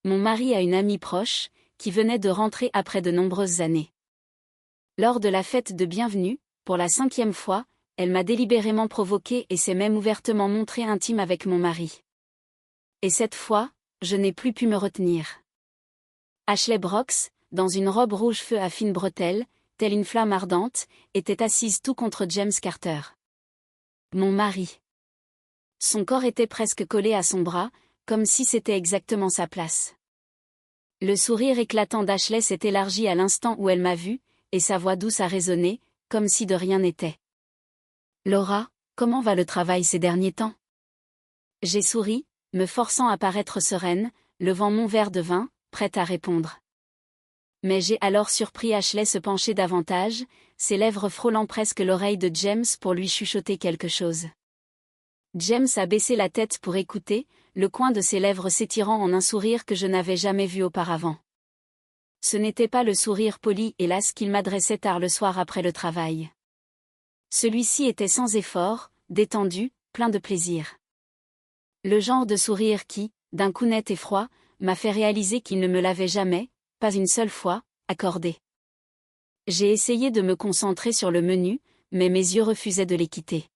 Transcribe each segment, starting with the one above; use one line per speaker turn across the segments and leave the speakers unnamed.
Mon mari a une amie proche, qui venait de rentrer après de nombreuses années. Lors de la fête de bienvenue, pour la 5e fois, elle m'a délibérément provoquée et s'est même ouvertement montrée intime avec mon mari. Et cette fois, je n'ai plus pu me retenir. Ashley Brooks, dans une robe rouge feu à fines bretelles, telle une flamme ardente, était assise tout contre James Carter. Mon mari. Son corps était presque collé à son bras, comme si c'était exactement sa place. Le sourire éclatant d'Ashley s'est élargi à l'instant où elle m'a vu, et sa voix douce a résonné, comme si de rien n'était. « Laura, comment va le travail ces derniers temps ?» J'ai souri, me forçant à paraître sereine, levant mon verre de vin, prête à répondre. Mais j'ai alors surpris Ashley se pencher davantage, ses lèvres frôlant presque l'oreille de James pour lui chuchoter quelque chose. James a baissé la tête pour écouter, le coin de ses lèvres s'étirant en un sourire que je n'avais jamais vu auparavant. Ce n'était pas le sourire poli hélas qu'il m'adressait tard le soir après le travail. Celui-ci était sans effort, détendu, plein de plaisir. Le genre de sourire qui, d'un coup net et froid, m'a fait réaliser qu'il ne me l'avait jamais, pas une seule fois, accordé. J'ai essayé de me concentrer sur le menu, mais mes yeux refusaient de les quitter.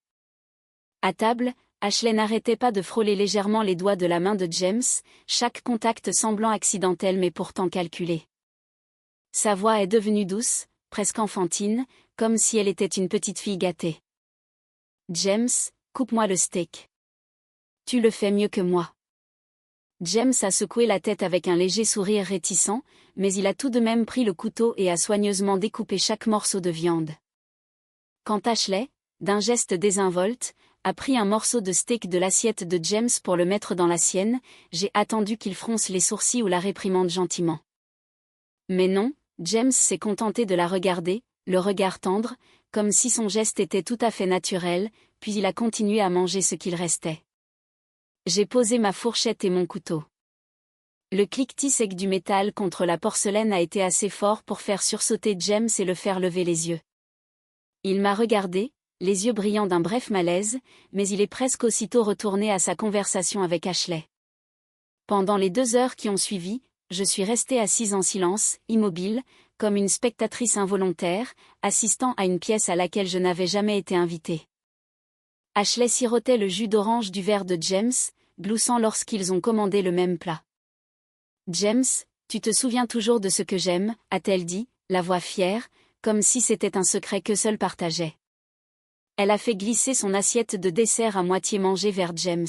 À table, Ashley n'arrêtait pas de frôler légèrement les doigts de la main de James, chaque contact semblant accidentel mais pourtant calculé. Sa voix est devenue douce, presque enfantine, comme si elle était une petite fille gâtée. « James, coupe-moi le steak. Tu le fais mieux que moi. » James a secoué la tête avec un léger sourire réticent, mais il a tout de même pris le couteau et a soigneusement découpé chaque morceau de viande. Quant à Ashley, d'un geste désinvolte, a pris un morceau de steak de l'assiette de James pour le mettre dans la sienne, j'ai attendu qu'il fronce les sourcils ou la réprimande gentiment. Mais non, James s'est contenté de la regarder, le regard tendre, comme si son geste était tout à fait naturel, puis il a continué à manger ce qu'il restait. J'ai posé ma fourchette et mon couteau. Le cliquetis sec du métal contre la porcelaine a été assez fort pour faire sursauter James et le faire lever les yeux. Il m'a regardé, les yeux brillants d'un bref malaise, mais il est presque aussitôt retourné à sa conversation avec Ashley. Pendant les 2 heures qui ont suivi, je suis restée assise en silence, immobile, comme une spectatrice involontaire, assistant à une pièce à laquelle je n'avais jamais été invitée. Ashley sirotait le jus d'orange du verre de James, gloussant lorsqu'ils ont commandé le même plat. « James, tu te souviens toujours de ce que j'aime » a-t-elle dit, la voix fière, comme si c'était un secret que seul partageait. Elle a fait glisser son assiette de dessert à moitié mangée vers James.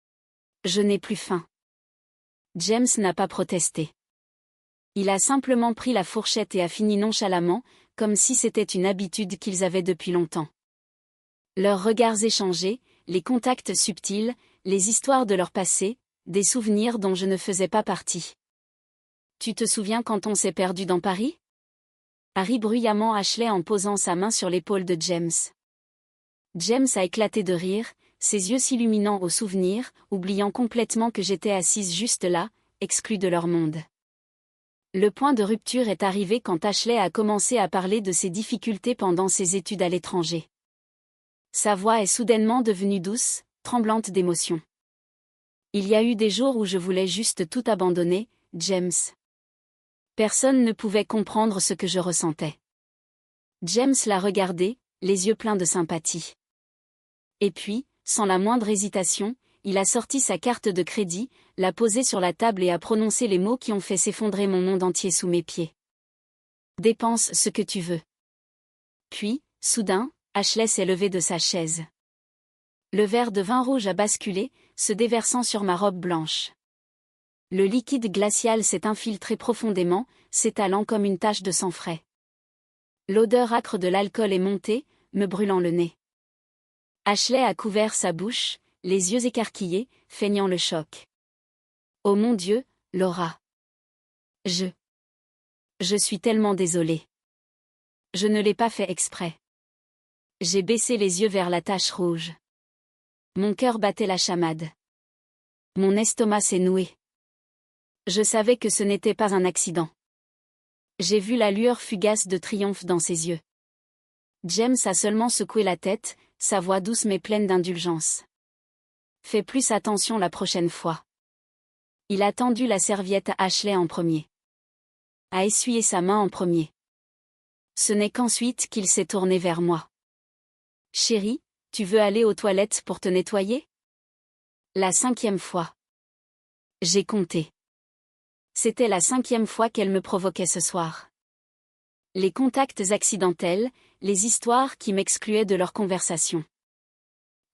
« Je n'ai plus faim. » James n'a pas protesté. Il a simplement pris la fourchette et a fini nonchalamment, comme si c'était une habitude qu'ils avaient depuis longtemps. Leurs regards échangés, les contacts subtils, les histoires de leur passé, des souvenirs dont je ne faisais pas partie. « Tu te souviens quand on s'est perdu dans Paris ?» a ri bruyamment Ashley en posant sa main sur l'épaule de James. James a éclaté de rire, ses yeux s'illuminant au souvenir, oubliant complètement que j'étais assise juste là, exclue de leur monde. Le point de rupture est arrivé quand Ashley a commencé à parler de ses difficultés pendant ses études à l'étranger. Sa voix est soudainement devenue douce, tremblante d'émotion. « Il y a eu des jours où je voulais juste tout abandonner, James. Personne ne pouvait comprendre ce que je ressentais. » James l'a regardé, les yeux pleins de sympathie. Et puis, sans la moindre hésitation, il a sorti sa carte de crédit, l'a posée sur la table et a prononcé les mots qui ont fait s'effondrer mon monde entier sous mes pieds. « Dépense ce que tu veux. » Puis, soudain, Ashley s'est levée de sa chaise. Le verre de vin rouge a basculé, se déversant sur ma robe blanche. Le liquide glacial s'est infiltré profondément, s'étalant comme une tache de sang frais. L'odeur âcre de l'alcool est montée, me brûlant le nez. Ashley a couvert sa bouche, les yeux écarquillés, feignant le choc. « Oh mon Dieu, Laura. Je suis tellement désolée. Je ne l'ai pas fait exprès. » J'ai baissé les yeux vers la tache rouge. Mon cœur battait la chamade. Mon estomac s'est noué. Je savais que ce n'était pas un accident. J'ai vu la lueur fugace de triomphe dans ses yeux. James a seulement secoué la tête, sa voix douce mais pleine d'indulgence. « Fais plus attention la prochaine fois. Il a tendu la serviette à Ashley en premier. A essuyé sa main en premier. Ce n'est qu'ensuite qu'il s'est tourné vers moi. Chérie, tu veux aller aux toilettes pour te nettoyer? La 5e fois. J'ai compté. C'était la 5e fois qu'elle me provoquait ce soir. Les contacts accidentels, les histoires qui m'excluaient de leur conversation.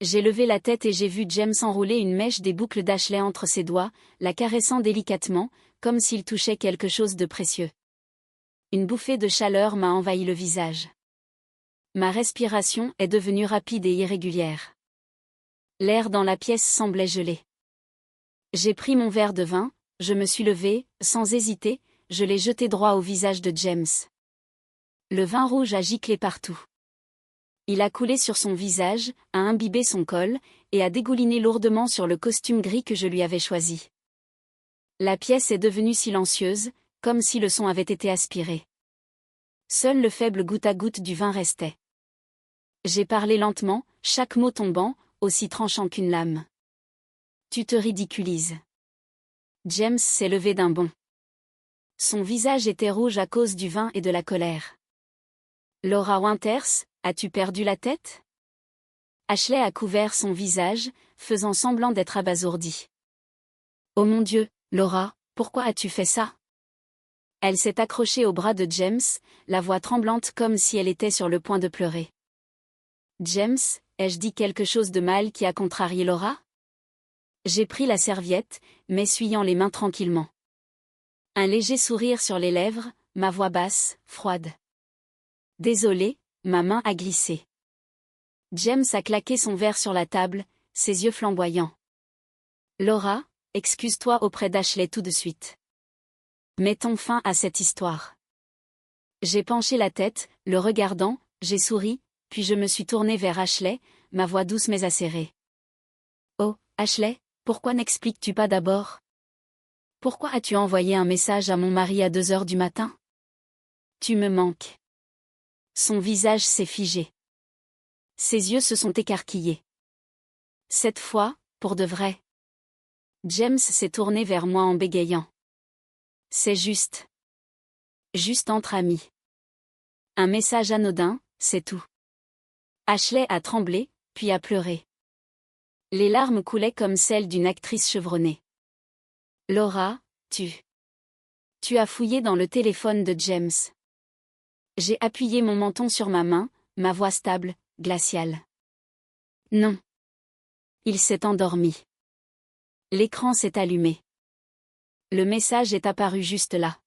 J'ai levé la tête et j'ai vu James enrouler une mèche des boucles d'Ashley entre ses doigts, la caressant délicatement, comme s'il touchait quelque chose de précieux. Une bouffée de chaleur m'a envahi le visage. Ma respiration est devenue rapide et irrégulière. L'air dans la pièce semblait gelé. J'ai pris mon verre de vin, je me suis levée, sans hésiter, je l'ai jeté droit au visage de James. Le vin rouge a giclé partout. Il a coulé sur son visage, a imbibé son col, et a dégouliné lourdement sur le costume gris que je lui avais choisi. La pièce est devenue silencieuse, comme si le son avait été aspiré. Seul le faible goutte à goutte du vin restait. J'ai parlé lentement, chaque mot tombant, aussi tranchant qu'une lame. Tu te ridiculises. James s'est levé d'un bond. Son visage était rouge à cause du vin et de la colère. Laura Winters, as-tu perdu la tête? Ashley a couvert son visage, faisant semblant d'être abasourdie. Oh mon Dieu, Laura, pourquoi as-tu fait ça? Elle s'est accrochée au bras de James, la voix tremblante comme si elle était sur le point de pleurer. James, ai-je dit quelque chose de mal qui a contrarié Laura? J'ai pris la serviette, m'essuyant les mains tranquillement. Un léger sourire sur les lèvres, ma voix basse, froide. Désolé, ma main a glissé. James a claqué son verre sur la table, ses yeux flamboyants. Laura, excuse-toi auprès d'Ashley tout de suite. Mettons fin à cette histoire. J'ai penché la tête, le regardant, j'ai souri, puis je me suis tournée vers Ashley, ma voix douce mais acérée. Oh, Ashley, pourquoi n'expliques-tu pas d'abord? Pourquoi as-tu envoyé un message à mon mari à 2 heures du matin? Tu me manques. Son visage s'est figé. Ses yeux se sont écarquillés. Cette fois, pour de vrai. James s'est tourné vers moi en bégayant. C'est juste. Juste entre amis. Un message anodin, c'est tout. Ashley a tremblé, puis a pleuré. Les larmes coulaient comme celles d'une actrice chevronnée. Laura, tu as fouillé dans le téléphone de James. J'ai appuyé mon menton sur ma main, ma voix stable, glaciale. Non. Il s'est endormi. L'écran s'est allumé. Le message est apparu juste là.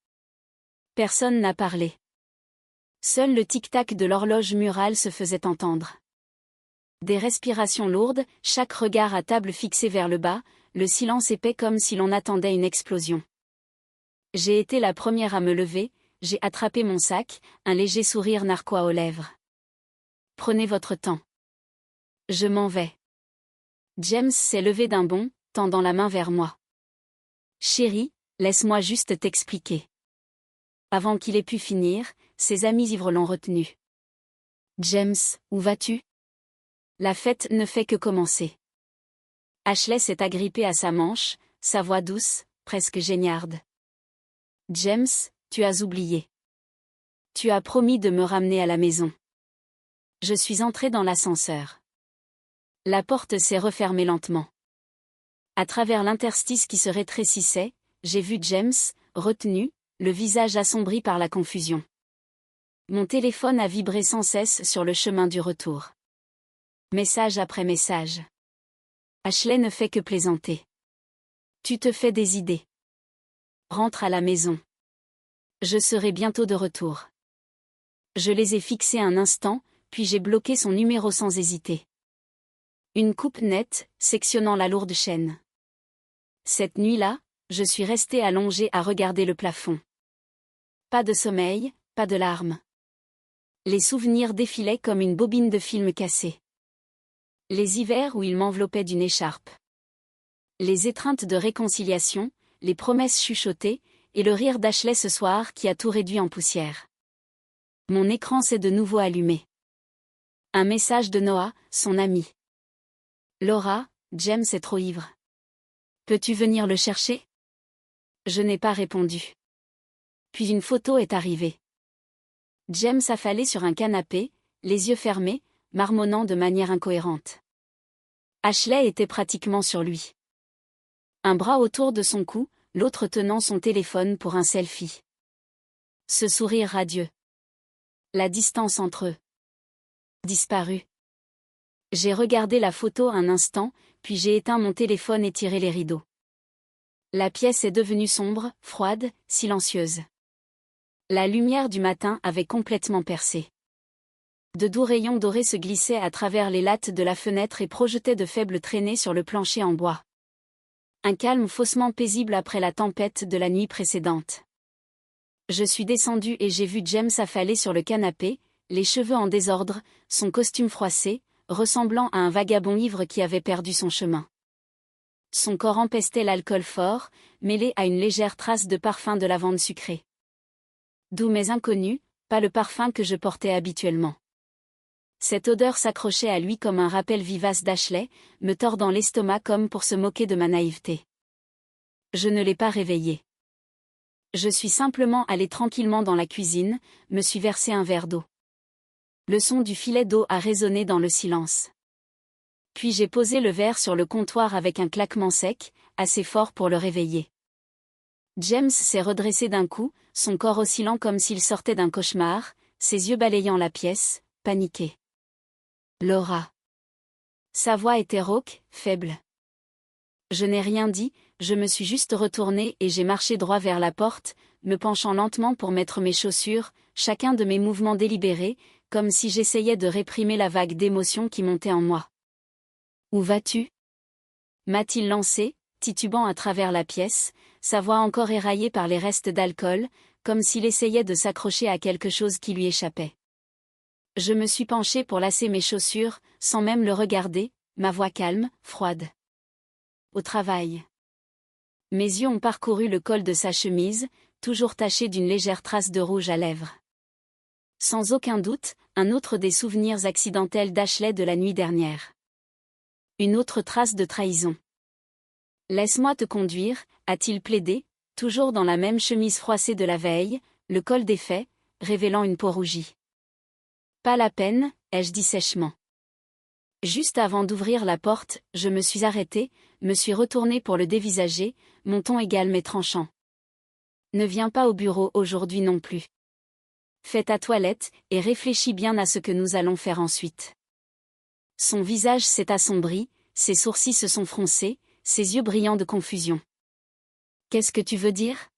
Personne n'a parlé. Seul le tic-tac de l'horloge murale se faisait entendre. Des respirations lourdes, chaque regard à table fixé vers le bas, le silence épais comme si l'on attendait une explosion. J'ai été la première à me lever, j'ai attrapé mon sac, un léger sourire narquois aux lèvres. Prenez votre temps. Je m'en vais. James s'est levé d'un bond, tendant la main vers moi. Chérie, laisse-moi juste t'expliquer. Avant qu'il ait pu finir, ses amis ivres l'ont retenu. James, où vas-tu? La fête ne fait que commencer. Ashley s'est agrippée à sa manche, sa voix douce, presque géniarde. James, tu as oublié. Tu as promis de me ramener à la maison. Je suis entrée dans l'ascenseur. La porte s'est refermée lentement. À travers l'interstice qui se rétrécissait, j'ai vu James, retenu, le visage assombri par la confusion. Mon téléphone a vibré sans cesse sur le chemin du retour. Message après message. Ashley ne fait que plaisanter. Tu te fais des idées. Rentre à la maison. Je serai bientôt de retour. Je les ai fixés un instant, puis j'ai bloqué son numéro sans hésiter. Une coupe nette, sectionnant la lourde chaîne. Cette nuit-là, je suis restée allongée à regarder le plafond. Pas de sommeil, pas de larmes. Les souvenirs défilaient comme une bobine de film cassée. Les hivers où il m'enveloppait d'une écharpe. Les étreintes de réconciliation, les promesses chuchotées, et le rire d'Ashley ce soir qui a tout réduit en poussière. Mon écran s'est de nouveau allumé. Un message de Noah, son ami. Laura, James est trop ivre. Peux-tu venir le chercher? Je n'ai pas répondu. Puis une photo est arrivée. James affalé sur un canapé, les yeux fermés, marmonnant de manière incohérente. Ashley était pratiquement sur lui. Un bras autour de son cou, l'autre tenant son téléphone pour un selfie. Ce sourire radieux. La distance entre eux. Disparu. J'ai regardé la photo un instant, puis j'ai éteint mon téléphone et tiré les rideaux. La pièce est devenue sombre, froide, silencieuse. La lumière du matin avait complètement percé. De doux rayons dorés se glissaient à travers les lattes de la fenêtre et projetaient de faibles traînées sur le plancher en bois. Un calme faussement paisible après la tempête de la nuit précédente. Je suis descendue et j'ai vu James affalé sur le canapé, les cheveux en désordre, son costume froissé, ressemblant à un vagabond ivre qui avait perdu son chemin. Son corps empestait l'alcool fort, mêlé à une légère trace de parfum de lavande sucrée. Doux mais inconnu, pas le parfum que je portais habituellement. Cette odeur s'accrochait à lui comme un rappel vivace d'Ashley, me tordant l'estomac comme pour se moquer de ma naïveté. Je ne l'ai pas réveillé. Je suis simplement allé tranquillement dans la cuisine, me suis versé un verre d'eau. Le son du filet d'eau a résonné dans le silence. Puis j'ai posé le verre sur le comptoir avec un claquement sec, assez fort pour le réveiller. James s'est redressé d'un coup, son corps oscillant comme s'il sortait d'un cauchemar, ses yeux balayant la pièce, paniqué. Laura. Sa voix était rauque, faible. Je n'ai rien dit, je me suis juste retournée et j'ai marché droit vers la porte, me penchant lentement pour mettre mes chaussures, chacun de mes mouvements délibérés, comme si j'essayais de réprimer la vague d'émotions qui montait en moi. « Où vas-tu » m'a-t-il lancé, titubant à travers la pièce, sa voix encore éraillée par les restes d'alcool, comme s'il essayait de s'accrocher à quelque chose qui lui échappait. Je me suis penchée pour lasser mes chaussures, sans même le regarder, ma voix calme, froide. Au travail. Mes yeux ont parcouru le col de sa chemise, toujours taché d'une légère trace de rouge à lèvres. Sans aucun doute, un autre des souvenirs accidentels d'Ashley de la nuit dernière. Une autre trace de trahison. « Laisse-moi te conduire », a-t-il plaidé, toujours dans la même chemise froissée de la veille, le col défait, révélant une peau rougie. « Pas la peine », ai-je dit sèchement. Juste avant d'ouvrir la porte, je me suis arrêtée, me suis retournée pour le dévisager, mon ton égal mais tranchant. « Ne viens pas au bureau aujourd'hui non plus. Fais ta toilette, et réfléchis bien à ce que nous allons faire ensuite. » Son visage s'est assombri, ses sourcils se sont froncés, ses yeux brillants de confusion. « Qu'est-ce que tu veux dire ?»«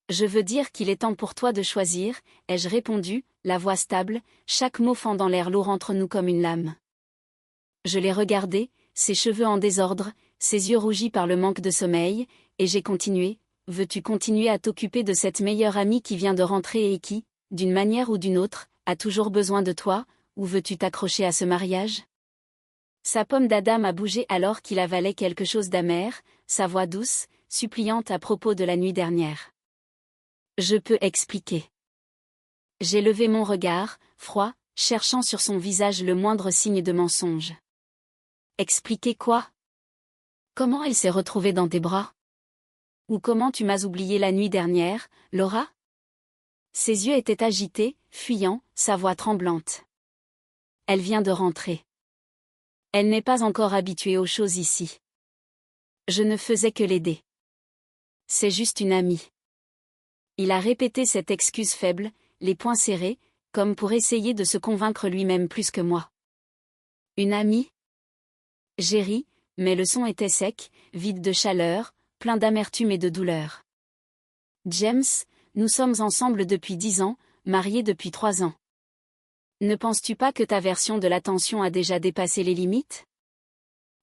Je veux dire qu'il est temps pour toi de choisir, » ai-je répondu, la voix stable, chaque mot fendant l'air lourd entre nous comme une lame. Je l'ai regardé, ses cheveux en désordre, ses yeux rougis par le manque de sommeil, et j'ai continué. « Veux-tu continuer à t'occuper de cette meilleure amie qui vient de rentrer et qui, d'une manière ou d'une autre, a toujours besoin de toi, ou veux-tu t'accrocher à ce mariage ?» Sa pomme d'Adam a bougé alors qu'il avalait quelque chose d'amer, sa voix douce, suppliante à propos de la nuit dernière. « Je peux expliquer. » J'ai levé mon regard, froid, cherchant sur son visage le moindre signe de mensonge. « Expliquer quoi ? Comment elle s'est retrouvée dans tes bras ? Ou comment tu m'as oublié la nuit dernière, Laura ?» Ses yeux étaient agités, fuyants, sa voix tremblante. « Elle vient de rentrer. Elle n'est pas encore habituée aux choses ici. Je ne faisais que l'aider. C'est juste une amie. » Il a répété cette excuse faible, les poings serrés, comme pour essayer de se convaincre lui-même plus que moi. « Une amie ?» J'ai ri, mais le son était sec, vide de chaleur, plein d'amertume et de douleur. « James, nous sommes ensemble depuis 10 ans, mariés depuis 3 ans. Ne penses-tu pas que ta version de l'attention a déjà dépassé les limites ?»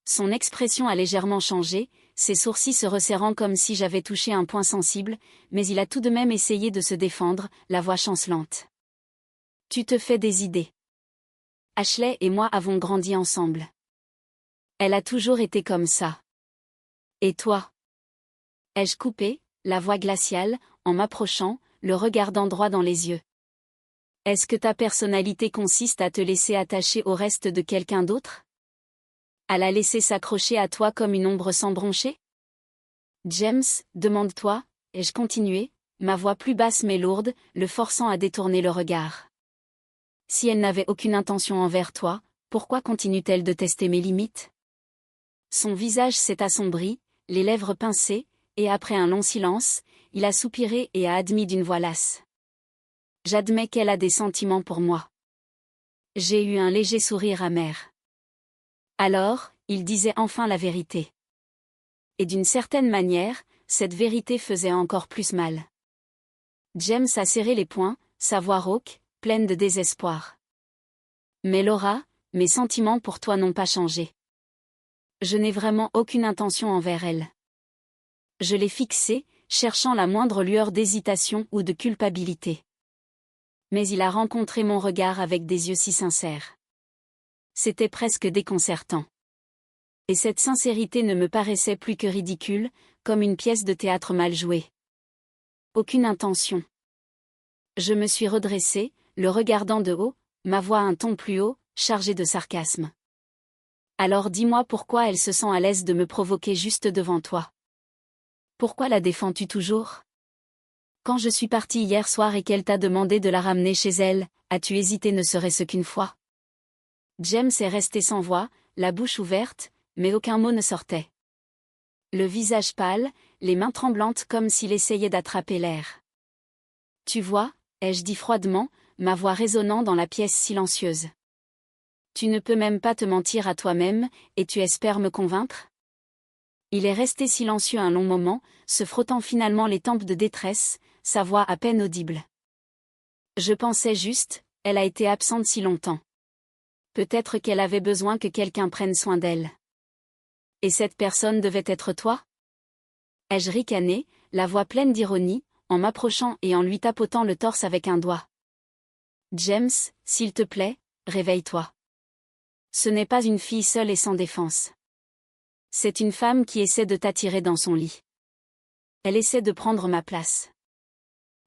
Son expression a légèrement changé, ses sourcils se resserrant comme si j'avais touché un point sensible, mais il a tout de même essayé de se défendre, la voix chancelante. « Tu te fais des idées. Ashley et moi avons grandi ensemble. Elle a toujours été comme ça. Et toi ?» Ai-je coupé, la voix glaciale, en m'approchant, le regardant droit dans les yeux. « Est-ce que ta personnalité consiste à te laisser attacher au reste de quelqu'un d'autre ? À la laisser s'accrocher à toi comme une ombre sans broncher ? James, demande-toi, ai-je continué, ma voix plus basse mais lourde, le forçant à détourner le regard. Si elle n'avait aucune intention envers toi, pourquoi continue-t-elle de tester mes limites? Son visage s'est assombri, les lèvres pincées, et après un long silence, il a soupiré et a admis d'une voix lasse. J'admets qu'elle a des sentiments pour moi. J'ai eu un léger sourire amer. Alors, il disait enfin la vérité. Et d'une certaine manière, cette vérité faisait encore plus mal. James a serré les poings, sa voix rauque, pleine de désespoir. Mais Laura, mes sentiments pour toi n'ont pas changé. Je n'ai vraiment aucune intention envers elle. Je l'ai fixée, cherchant la moindre lueur d'hésitation ou de culpabilité. Mais il a rencontré mon regard avec des yeux si sincères. C'était presque déconcertant. Et cette sincérité ne me paraissait plus que ridicule, comme une pièce de théâtre mal jouée. Aucune intention. Je me suis redressée, le regardant de haut, ma voix un ton plus haut, chargée de sarcasme. Alors dis-moi pourquoi elle se sent à l'aise de me provoquer juste devant toi. Pourquoi la défends-tu toujours? Quand je suis partie hier soir et qu'elle t'a demandé de la ramener chez elle, as-tu hésité ne serait-ce qu'une fois? James est resté sans voix, la bouche ouverte, mais aucun mot ne sortait. Le visage pâle, les mains tremblantes comme s'il essayait d'attraper l'air. Tu vois, ai-je dit froidement, ma voix résonnant dans la pièce silencieuse. Tu ne peux même pas te mentir à toi-même, et tu espères me convaincre? Il est resté silencieux un long moment, se frottant finalement les tempes de détresse, sa voix à peine audible. Je pensais juste, elle a été absente si longtemps. Peut-être qu'elle avait besoin que quelqu'un prenne soin d'elle. Et cette personne devait être toi? Ai-je ricané, la voix pleine d'ironie, en m'approchant et en lui tapotant le torse avec un doigt. James, s'il te plaît, réveille-toi. Ce n'est pas une fille seule et sans défense. C'est une femme qui essaie de t'attirer dans son lit. Elle essaie de prendre ma place.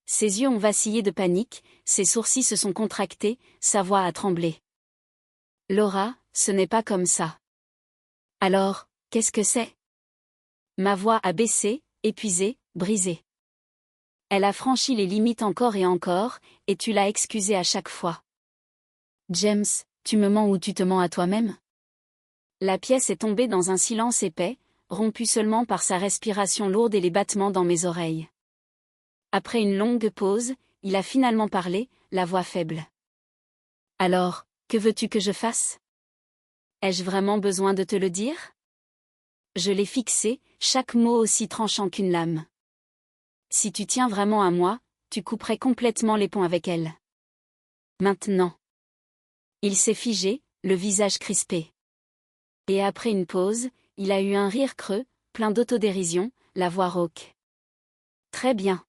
Ses yeux ont vacillé de panique, ses sourcils se sont contractés, sa voix a tremblé. Laura, ce n'est pas comme ça. Alors, qu'est-ce que c'est? Ma voix a baissé, épuisée, brisée. Elle a franchi les limites encore et encore, et tu l'as excusée à chaque fois. James, tu me mens ou tu te mens à toi-même? La pièce est tombée dans un silence épais, rompu seulement par sa respiration lourde et les battements dans mes oreilles. Après une longue pause, il a finalement parlé, la voix faible. Alors, que veux-tu que je fasse? Ai-je vraiment besoin de te le dire? Je l'ai fixé, chaque mot aussi tranchant qu'une lame. Si tu tiens vraiment à moi, tu couperais complètement les ponts avec elle. Maintenant. Il s'est figé, le visage crispé. Et après une pause, il a eu un rire creux, plein d'autodérision, la voix rauque. Très bien.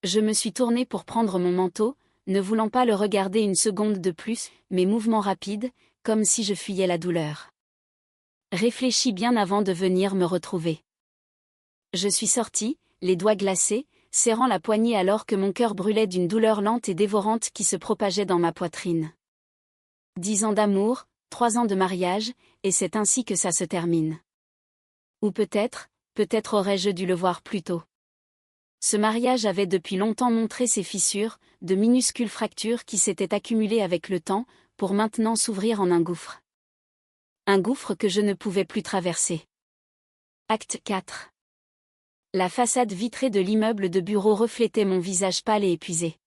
Je me suis tournée pour prendre mon manteau, ne voulant pas le regarder une seconde de plus, mes mouvements rapides, comme si je fuyais la douleur. Réfléchis bien avant de venir me retrouver. Je suis sortie, les doigts glacés, serrant la poignée alors que mon cœur brûlait d'une douleur lente et dévorante qui se propageait dans ma poitrine. 10 ans d'amour, 3 ans de mariage, et c'est ainsi que ça se termine. Ou peut-être aurais-je dû le voir plus tôt. Ce mariage avait depuis longtemps montré ses fissures, de minuscules fractures qui s'étaient accumulées avec le temps, pour maintenant s'ouvrir en un gouffre. Un gouffre que je ne pouvais plus traverser. Acte 4. La façade vitrée de l'immeuble de bureau reflétait mon visage pâle et épuisé.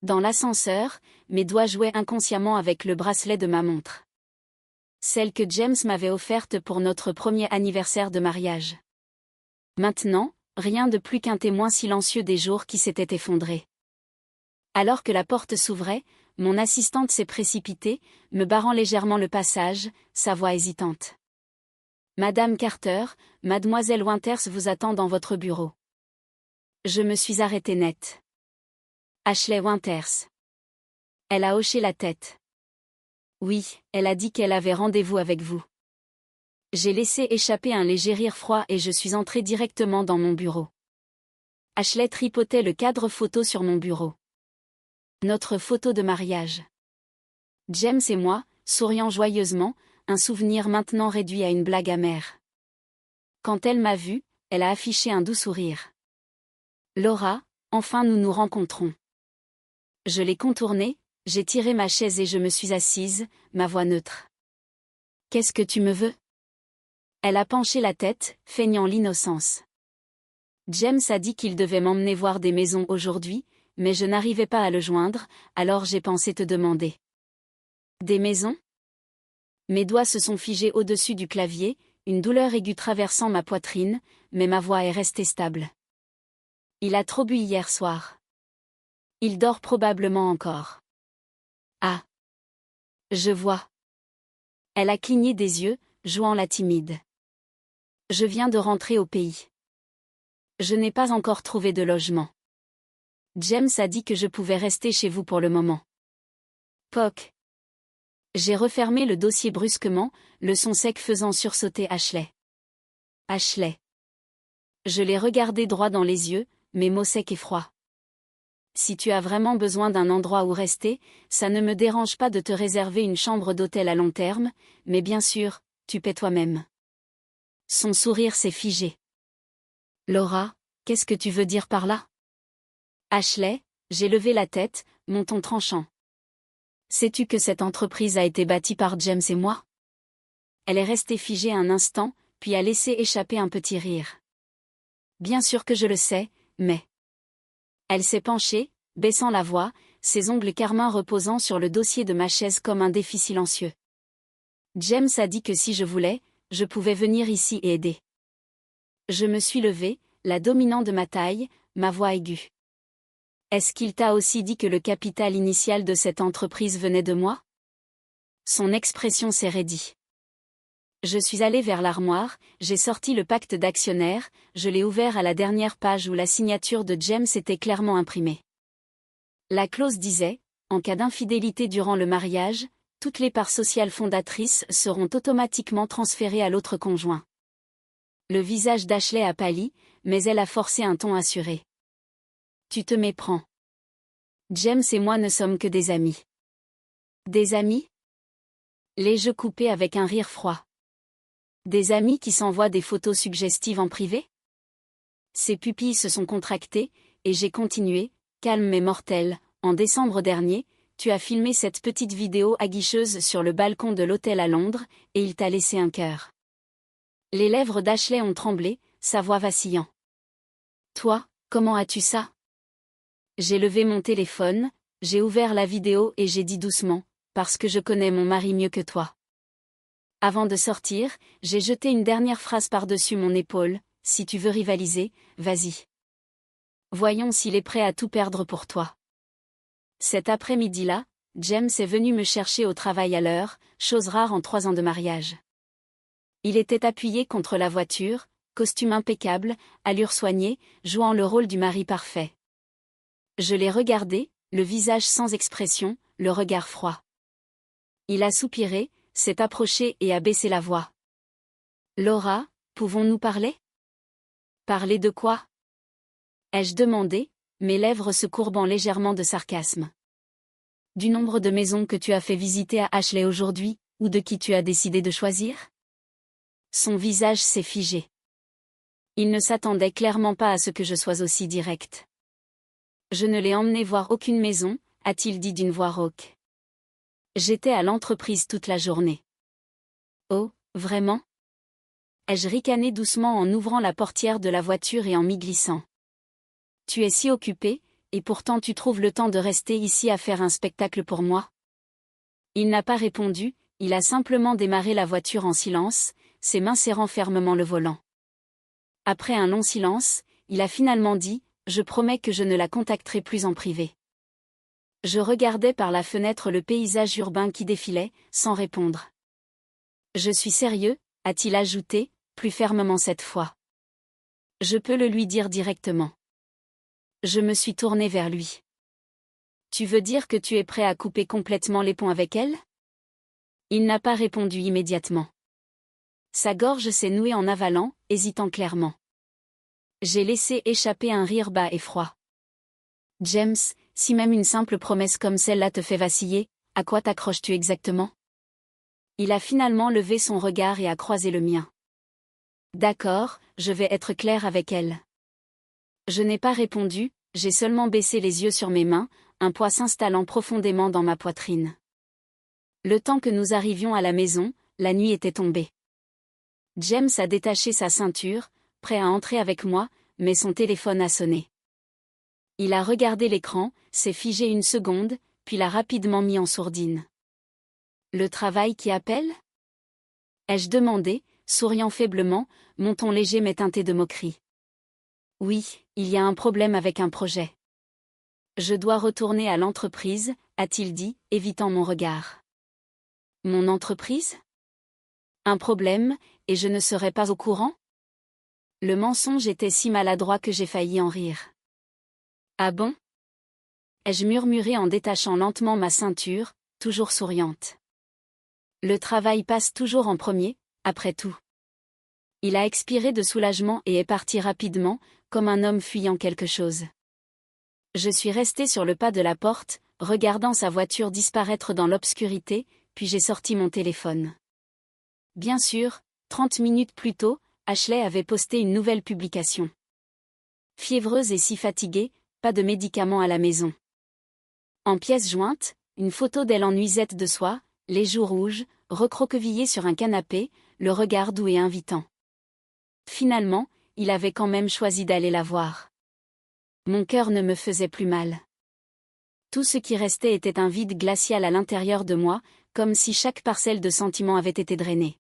Dans l'ascenseur, mes doigts jouaient inconsciemment avec le bracelet de ma montre. Celle que James m'avait offerte pour notre premier anniversaire de mariage. Maintenant, rien de plus qu'un témoin silencieux des jours qui s'étaient effondrés. Alors que la porte s'ouvrait, mon assistante s'est précipitée, me barrant légèrement le passage, sa voix hésitante. Madame Carter, mademoiselle Winters vous attend dans votre bureau. Je me suis arrêtée net. Ashley Winters. Elle a hoché la tête. Oui, elle a dit qu'elle avait rendez-vous avec vous. J'ai laissé échapper un léger rire froid et je suis entrée directement dans mon bureau. Ashley tripotait le cadre photo sur mon bureau. Notre photo de mariage. James et moi, souriant joyeusement, un souvenir maintenant réduit à une blague amère. Quand elle m'a vu, elle a affiché un doux sourire. Laura, enfin nous nous rencontrons. Je l'ai contourné, j'ai tiré ma chaise et je me suis assise, ma voix neutre. Qu'est-ce que tu me veux? Elle a penché la tête, feignant l'innocence. James a dit qu'il devait m'emmener voir des maisons aujourd'hui, mais je n'arrivais pas à le joindre, alors j'ai pensé te demander. Des maisons? Mes doigts se sont figés au-dessus du clavier, une douleur aiguë traversant ma poitrine, mais ma voix est restée stable. Il a trop bu hier soir. Il dort probablement encore. Ah. Je vois. Elle a cligné des yeux, jouant la timide. Je viens de rentrer au pays. Je n'ai pas encore trouvé de logement. James a dit que je pouvais rester chez vous pour le moment. Poc. J'ai refermé le dossier brusquement, le son sec faisant sursauter Ashley. Ashley. Je l'ai regardé droit dans les yeux, mes mots secs et froids. Si tu as vraiment besoin d'un endroit où rester, ça ne me dérange pas de te réserver une chambre d'hôtel à long terme, mais bien sûr, tu paies toi-même. Son sourire s'est figé. Laura, qu'est-ce que tu veux dire par là? Ashley, j'ai levé la tête, mon ton tranchant. Sais-tu que cette entreprise a été bâtie par James et moi? Elle est restée figée un instant, puis a laissé échapper un petit rire. Bien sûr que je le sais, mais... Elle s'est penchée, baissant la voix, ses ongles carmins reposant sur le dossier de ma chaise comme un défi silencieux. James a dit que si je voulais, je pouvais venir ici et aider. Je me suis levée, la dominant de ma taille, ma voix aiguë. Est-ce qu'il t'a aussi dit que le capital initial de cette entreprise venait de moi? Son expression s'est raidie. Je suis allée vers l'armoire, j'ai sorti le pacte d'actionnaires, je l'ai ouvert à la dernière page où la signature de James était clairement imprimée. La clause disait, en cas d'infidélité durant le mariage, toutes les parts sociales fondatrices seront automatiquement transférées à l'autre conjoint. Le visage d'Ashley a pâli, mais elle a forcé un ton assuré. Tu te méprends. James et moi ne sommes que des amis. Des amis? Les yeux coupés avec un rire froid. Des amis qui s'envoient des photos suggestives en privé? Ses pupilles se sont contractées, et j'ai continué, calme mais mortel. En décembre dernier, tu as filmé cette petite vidéo aguicheuse sur le balcon de l'hôtel à Londres, et il t'a laissé un cœur. Les lèvres d'Ashley ont tremblé, sa voix vacillant. Toi, comment as-tu ça? J'ai levé mon téléphone, j'ai ouvert la vidéo et j'ai dit doucement, parce que je connais mon mari mieux que toi. Avant de sortir, j'ai jeté une dernière phrase par-dessus mon épaule, si tu veux rivaliser, vas-y. Voyons s'il est prêt à tout perdre pour toi. Cet après-midi-là, James est venu me chercher au travail à l'heure, chose rare en 3 ans de mariage. Il était appuyé contre la voiture, costume impeccable, allure soignée, jouant le rôle du mari parfait. Je l'ai regardé, le visage sans expression, le regard froid. Il a soupiré, s'est approché et a baissé la voix. Laura, pouvons-nous parler? Parler de quoi? Ai-je demandé, mes lèvres se courbant légèrement de sarcasme. Du nombre de maisons que tu as fait visiter à Ashley aujourd'hui, ou de qui tu as décidé de choisir? Son visage s'est figé. Il ne s'attendait clairement pas à ce que je sois aussi directe. Je ne l'ai emmené voir aucune maison, a-t-il dit d'une voix rauque. J'étais à l'entreprise toute la journée. Oh, vraiment? Ai-je ricané doucement en ouvrant la portière de la voiture et en m'y glissant. Tu es si occupé, et pourtant tu trouves le temps de rester ici à faire un spectacle pour moi? Il n'a pas répondu, il a simplement démarré la voiture en silence, ses mains serrant fermement le volant. Après un long silence, il a finalement dit, je promets que je ne la contacterai plus en privé. Je regardais par la fenêtre le paysage urbain qui défilait, sans répondre. Je suis sérieux, a-t-il ajouté, plus fermement cette fois. Je peux le lui dire directement. Je me suis tournée vers lui. Tu veux dire que tu es prêt à couper complètement les ponts avec elle? Il n'a pas répondu immédiatement. Sa gorge s'est nouée en avalant, hésitant clairement. J'ai laissé échapper un rire bas et froid. James, si même une simple promesse comme celle-là te fait vaciller, à quoi t'accroches-tu exactement? Il a finalement levé son regard et a croisé le mien. D'accord, je vais être clair avec elle. Je n'ai pas répondu, j'ai seulement baissé les yeux sur mes mains, un poids s'installant profondément dans ma poitrine. Le temps que nous arrivions à la maison, la nuit était tombée. James a détaché sa ceinture, prêt à entrer avec moi, mais son téléphone a sonné. Il a regardé l'écran, s'est figé une seconde, puis l'a rapidement mis en sourdine. Le travail qui appelle ? Ai-je demandé, souriant faiblement, mon ton léger mais teinté de moquerie. Oui, il y a un problème avec un projet. Je dois retourner à l'entreprise, a-t-il dit, évitant mon regard. Mon entreprise ? Un problème, et je ne serais pas au courant ? Le mensonge était si maladroit que j'ai failli en rire. Ah bon ? Ai-je murmuré en détachant lentement ma ceinture, toujours souriante. Le travail passe toujours en premier, après tout. Il a expiré de soulagement et est parti rapidement, comme un homme fuyant quelque chose. Je suis resté sur le pas de la porte, regardant sa voiture disparaître dans l'obscurité, puis j'ai sorti mon téléphone. Bien sûr, 30 minutes plus tôt, Ashley avait posté une nouvelle publication. Fiévreuse et si fatiguée, pas de médicaments à la maison. En pièce jointe, une photo d'elle en nuisette de soie, les joues rouges, recroquevillée sur un canapé, le regard doux et invitant. Finalement, il avait quand même choisi d'aller la voir. Mon cœur ne me faisait plus mal. Tout ce qui restait était un vide glacial à l'intérieur de moi, comme si chaque parcelle de sentiment avait été drainée.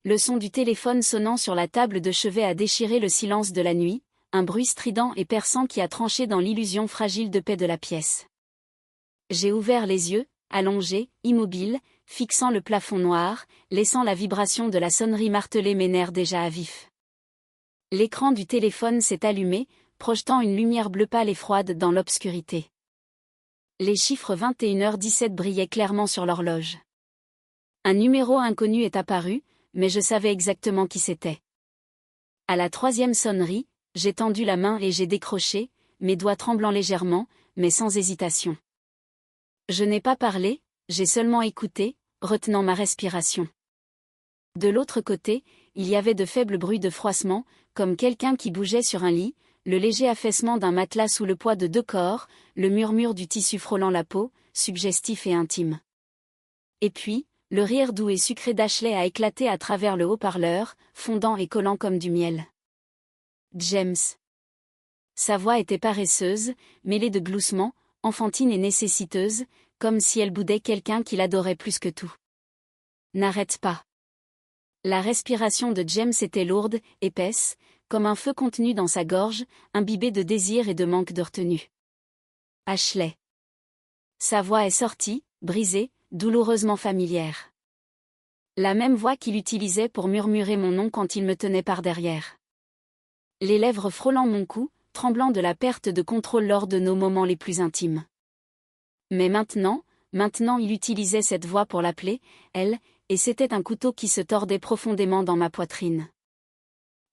Le son du téléphone sonnant sur la table de chevet a déchiré le silence de la nuit, un bruit strident et perçant qui a tranché dans l'illusion fragile de paix de la pièce. J'ai ouvert les yeux, allongé, immobile, fixant le plafond noir, laissant la vibration de la sonnerie marteler mes nerfs déjà à vif. L'écran du téléphone s'est allumé, projetant une lumière bleu pâle et froide dans l'obscurité. Les chiffres 21h17 brillaient clairement sur l'horloge. Un numéro inconnu est apparu, mais je savais exactement qui c'était. À la 3e sonnerie, j'ai tendu la main et j'ai décroché, mes doigts tremblant légèrement, mais sans hésitation. Je n'ai pas parlé, j'ai seulement écouté, retenant ma respiration. De l'autre côté, il y avait de faibles bruits de froissement, comme quelqu'un qui bougeait sur un lit, le léger affaissement d'un matelas sous le poids de 2 corps, le murmure du tissu frôlant la peau, suggestif et intime. Et puis, le rire doux et sucré d'Ashley a éclaté à travers le haut-parleur, fondant et collant comme du miel. James. Sa voix était paresseuse, mêlée de gloussements, enfantine et nécessiteuse, comme si elle boudait quelqu'un qui l'adorait plus que tout. N'arrête pas. La respiration de James était lourde, épaisse, comme un feu contenu dans sa gorge, imbibé de désir et de manque de retenue. Ashley. Sa voix est sortie, brisée, douloureusement familière. La même voix qu'il utilisait pour murmurer mon nom quand il me tenait par derrière. Les lèvres frôlant mon cou, tremblant de la perte de contrôle lors de nos moments les plus intimes. Mais maintenant il utilisait cette voix pour l'appeler, elle, et c'était un couteau qui se tordait profondément dans ma poitrine.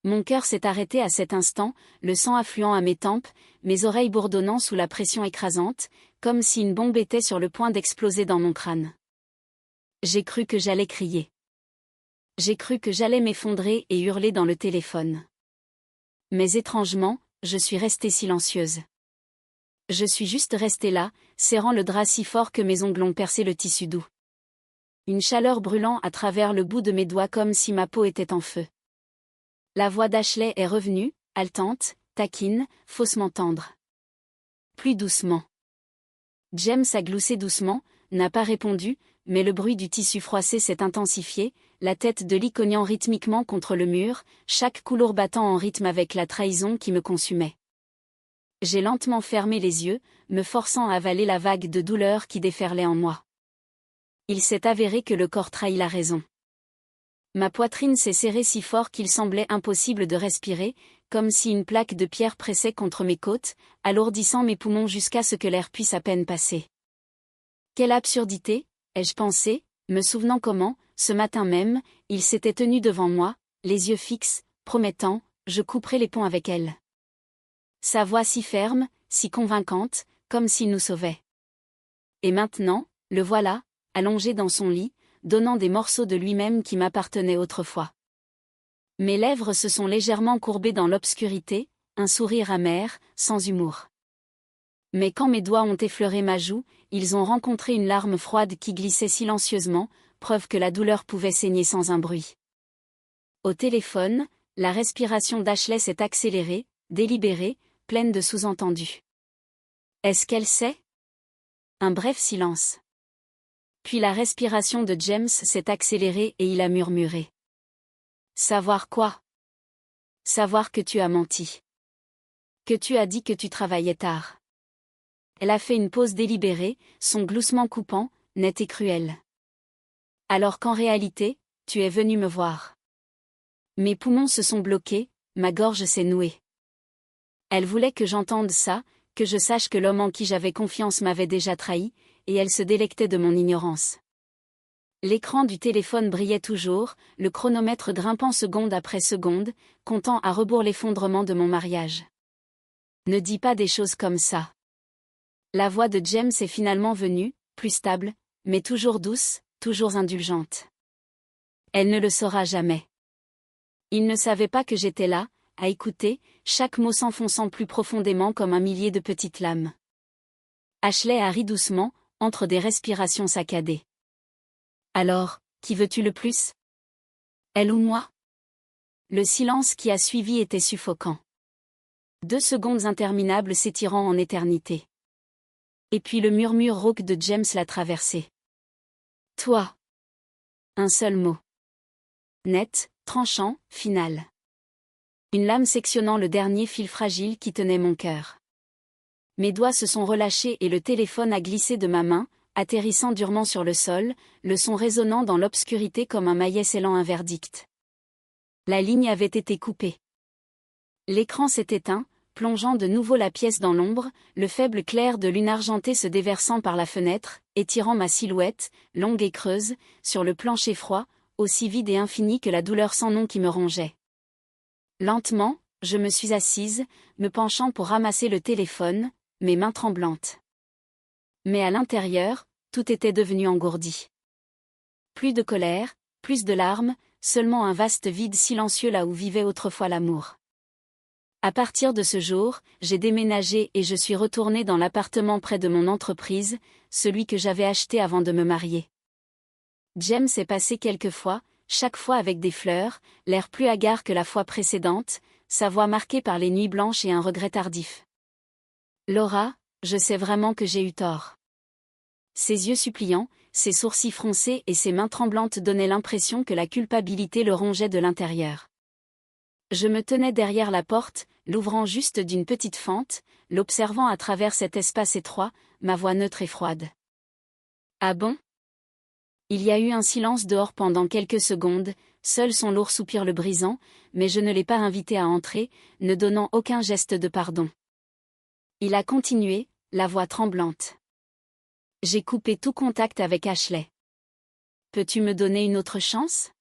Mon cœur s'est arrêté à cet instant, le sang affluant à mes tempes, mes oreilles bourdonnant sous la pression écrasante, comme si une bombe était sur le point d'exploser dans mon crâne. J'ai cru que j'allais crier. J'ai cru que j'allais m'effondrer et hurler dans le téléphone. Mais étrangement, je suis restée silencieuse. Je suis juste restée là, serrant le drap si fort que mes ongles ont percé le tissu doux. Une chaleur brûlant à travers le bout de mes doigts comme si ma peau était en feu. La voix d'Ashley est revenue, haletante, taquine, faussement tendre. Plus doucement. James a gloussé doucement, n'a pas répondu, mais le bruit du tissu froissé s'est intensifié, la tête de lit cognant rythmiquement contre le mur, chaque couloir battant en rythme avec la trahison qui me consumait. J'ai lentement fermé les yeux, me forçant à avaler la vague de douleur qui déferlait en moi. Il s'est avéré que le corps trahit la raison. Ma poitrine s'est serrée si fort qu'il semblait impossible de respirer, comme si une plaque de pierre pressait contre mes côtes, alourdissant mes poumons jusqu'à ce que l'air puisse à peine passer. Quelle absurdité, ai-je pensé, me souvenant comment, ce matin même, il s'était tenu devant moi, les yeux fixes, promettant, je couperai les ponts avec elle. Sa voix si ferme, si convaincante, comme s'il nous sauvait. Et maintenant, le voilà, allongé dans son lit, donnant des morceaux de lui-même qui m'appartenaient autrefois. Mes lèvres se sont légèrement courbées dans l'obscurité, un sourire amer, sans humour. Mais quand mes doigts ont effleuré ma joue, ils ont rencontré une larme froide qui glissait silencieusement, preuve que la douleur pouvait saigner sans un bruit. Au téléphone, la respiration d'Ashley s'est accélérée, délibérée, pleine de sous-entendus. Est-ce qu'elle sait? Un bref silence. Puis la respiration de James s'est accélérée et il a murmuré. Savoir quoi? Savoir que tu as menti. Que tu as dit que tu travaillais tard. Elle a fait une pause délibérée, son gloussement coupant, net et cruel. Alors qu'en réalité, tu es venu me voir. Mes poumons se sont bloqués, ma gorge s'est nouée. Elle voulait que j'entende ça, que je sache que l'homme en qui j'avais confiance m'avait déjà trahi, et elle se délectait de mon ignorance. L'écran du téléphone brillait toujours, le chronomètre grimpant seconde après seconde, comptant à rebours l'effondrement de mon mariage. Ne dis pas des choses comme ça. La voix de James est finalement venue, plus stable, mais toujours douce, toujours indulgente. Elle ne le saura jamais. Il ne savait pas que j'étais là, à écouter, chaque mot s'enfonçant plus profondément comme un millier de petites lames. Ashley a ri doucement, entre des respirations saccadées. Alors, qui veux-tu le plus? Elle ou moi? Le silence qui a suivi était suffocant. 2 secondes interminables s'étirant en éternité. Et puis le murmure rauque de James l'a traversé. Toi. Un seul mot. Net, tranchant, final. Une lame sectionnant le dernier fil fragile qui tenait mon cœur. Mes doigts se sont relâchés et le téléphone a glissé de ma main, atterrissant durement sur le sol, le son résonnant dans l'obscurité comme un maillet scellant un verdict. La ligne avait été coupée. L'écran s'est éteint, plongeant de nouveau la pièce dans l'ombre, le faible clair de lune argentée se déversant par la fenêtre, étirant ma silhouette, longue et creuse, sur le plancher froid, aussi vide et infini que la douleur sans nom qui me rongeait. Lentement, je me suis assise, me penchant pour ramasser le téléphone, mes mains tremblantes. Mais à l'intérieur, tout était devenu engourdi. Plus de colère, plus de larmes, seulement un vaste vide silencieux là où vivait autrefois l'amour. À partir de ce jour, j'ai déménagé et je suis retournée dans l'appartement près de mon entreprise, celui que j'avais acheté avant de me marier. James est passé quelques fois, chaque fois avec des fleurs, l'air plus hagard que la fois précédente, sa voix marquée par les nuits blanches et un regret tardif. Laura, je sais vraiment que j'ai eu tort. Ses yeux suppliants, ses sourcils froncés et ses mains tremblantes donnaient l'impression que la culpabilité le rongeait de l'intérieur. Je me tenais derrière la porte, l'ouvrant juste d'une petite fente, l'observant à travers cet espace étroit, ma voix neutre et froide. Ah bon? Il y a eu un silence dehors pendant quelques secondes, seul son lourd soupir le brisant, mais je ne l'ai pas invité à entrer, ne donnant aucun geste de pardon. Il a continué, la voix tremblante. J'ai coupé tout contact avec Ashley. Peux-tu me donner une autre chance?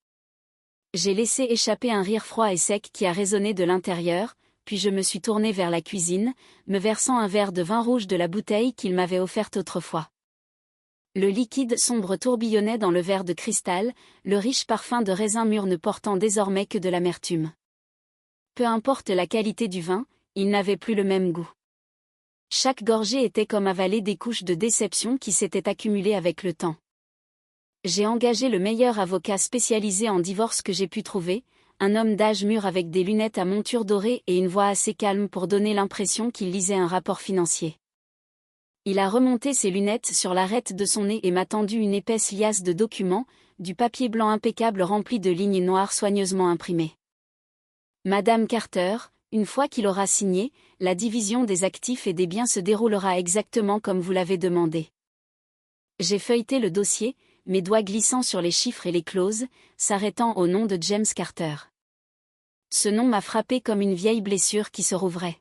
J'ai laissé échapper un rire froid et sec qui a résonné de l'intérieur, puis je me suis tournée vers la cuisine, me versant un verre de vin rouge de la bouteille qu'il m'avait offerte autrefois. Le liquide sombre tourbillonnait dans le verre de cristal, le riche parfum de raisin mûr ne portant désormais que de l'amertume. Peu importe la qualité du vin, il n'avait plus le même goût. Chaque gorgée était comme avaler des couches de déception qui s'étaient accumulées avec le temps. J'ai engagé le meilleur avocat spécialisé en divorce que j'ai pu trouver, un homme d'âge mûr avec des lunettes à monture dorée et une voix assez calme pour donner l'impression qu'il lisait un rapport financier. Il a remonté ses lunettes sur l'arête de son nez et m'a tendu une épaisse liasse de documents, du papier blanc impeccable rempli de lignes noires soigneusement imprimées. Madame Carter, une fois qu'il aura signé, la division des actifs et des biens se déroulera exactement comme vous l'avez demandé. J'ai feuilleté le dossier, mes doigts glissant sur les chiffres et les clauses, s'arrêtant au nom de James Carter. Ce nom m'a frappé comme une vieille blessure qui se rouvrait.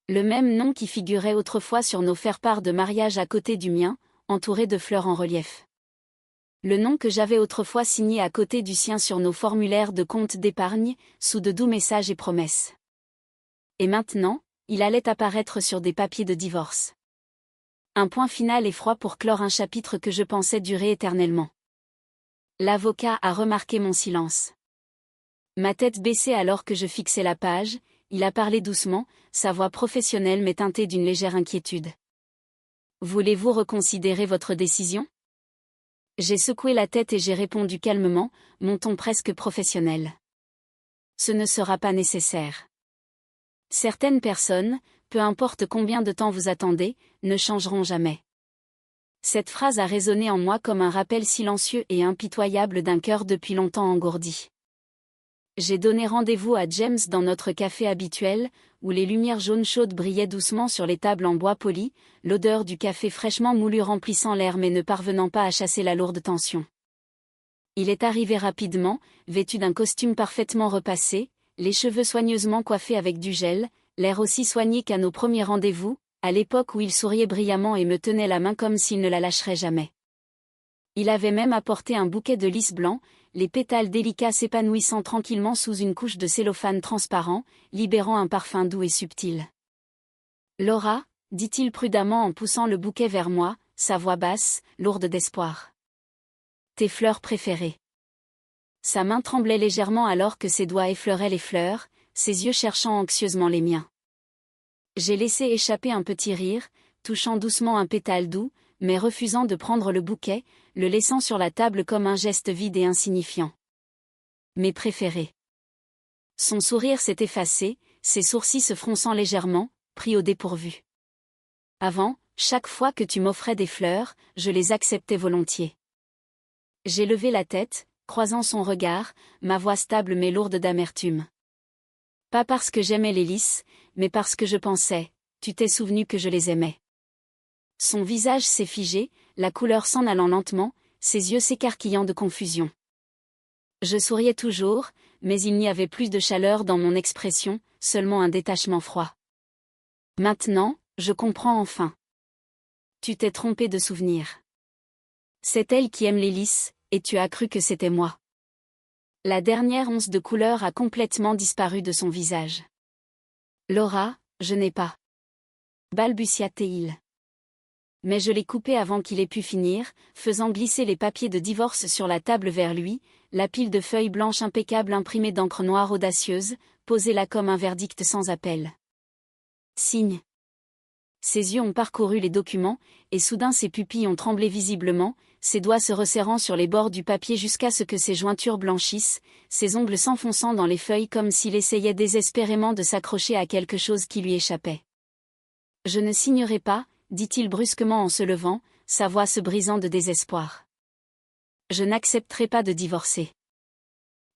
Le même nom qui figurait autrefois sur nos faire-part de mariage à côté du mien, entouré de fleurs en relief. Le nom que j'avais autrefois signé à côté du sien sur nos formulaires de compte d'épargne, sous de doux messages et promesses. Et maintenant, il allait apparaître sur des papiers de divorce. Un point final et froid pour clore un chapitre que je pensais durer éternellement. L'avocat a remarqué mon silence. Ma tête baissait alors que je fixais la page, il a parlé doucement, sa voix professionnelle mais teintée d'une légère inquiétude. Voulez-vous reconsidérer votre décision? J'ai secoué la tête et j'ai répondu calmement, mon ton presque professionnel. Ce ne sera pas nécessaire. Certaines personnes, peu importe combien de temps vous attendez, ne changeront jamais. Cette phrase a résonné en moi comme un rappel silencieux et impitoyable d'un cœur depuis longtemps engourdi. J'ai donné rendez-vous à James dans notre café habituel, où les lumières jaunes chaudes brillaient doucement sur les tables en bois poli, l'odeur du café fraîchement moulu remplissant l'air mais ne parvenant pas à chasser la lourde tension. Il est arrivé rapidement, vêtu d'un costume parfaitement repassé, les cheveux soigneusement coiffés avec du gel, l'air aussi soigné qu'à nos premiers rendez-vous, à l'époque où il souriait brillamment et me tenait la main comme s'il ne la lâcherait jamais. Il avait même apporté un bouquet de lys blanc, les pétales délicats s'épanouissant tranquillement sous une couche de cellophane transparent, libérant un parfum doux et subtil. « Laura » dit-il prudemment en poussant le bouquet vers moi, sa voix basse, lourde d'espoir. « Tes fleurs préférées. » Sa main tremblait légèrement alors que ses doigts effleuraient les fleurs, ses yeux cherchant anxieusement les miens. J'ai laissé échapper un petit rire, touchant doucement un pétale doux, mais refusant de prendre le bouquet, le laissant sur la table comme un geste vide et insignifiant. Mes préférés. Son sourire s'est effacé, ses sourcils se fronçant légèrement, pris au dépourvu. Avant, chaque fois que tu m'offrais des fleurs, je les acceptais volontiers. J'ai levé la tête, croisant son regard, ma voix stable mais lourde d'amertume. Pas parce que j'aimais les lys, mais parce que je pensais, tu t'es souvenu que je les aimais. Son visage s'est figé, la couleur s'en allant lentement, ses yeux s'écarquillant de confusion. Je souriais toujours, mais il n'y avait plus de chaleur dans mon expression, seulement un détachement froid. Maintenant, je comprends enfin. Tu t'es trompé de souvenir. C'est elle qui aime les lys, et tu as cru que c'était moi. La dernière once de couleur a complètement disparu de son visage. Laura, je n'ai pas. Balbutia-t-il. Mais je l'ai coupé avant qu'il ait pu finir, faisant glisser les papiers de divorce sur la table vers lui, la pile de feuilles blanches impeccables imprimées d'encre noire audacieuse, posée là comme un verdict sans appel. Signe. Ses yeux ont parcouru les documents, et soudain ses pupilles ont tremblé visiblement, ses doigts se resserrant sur les bords du papier jusqu'à ce que ses jointures blanchissent, ses ongles s'enfonçant dans les feuilles comme s'il essayait désespérément de s'accrocher à quelque chose qui lui échappait. Je ne signerai pas, dit-il brusquement en se levant, sa voix se brisant de désespoir. Je n'accepterai pas de divorcer.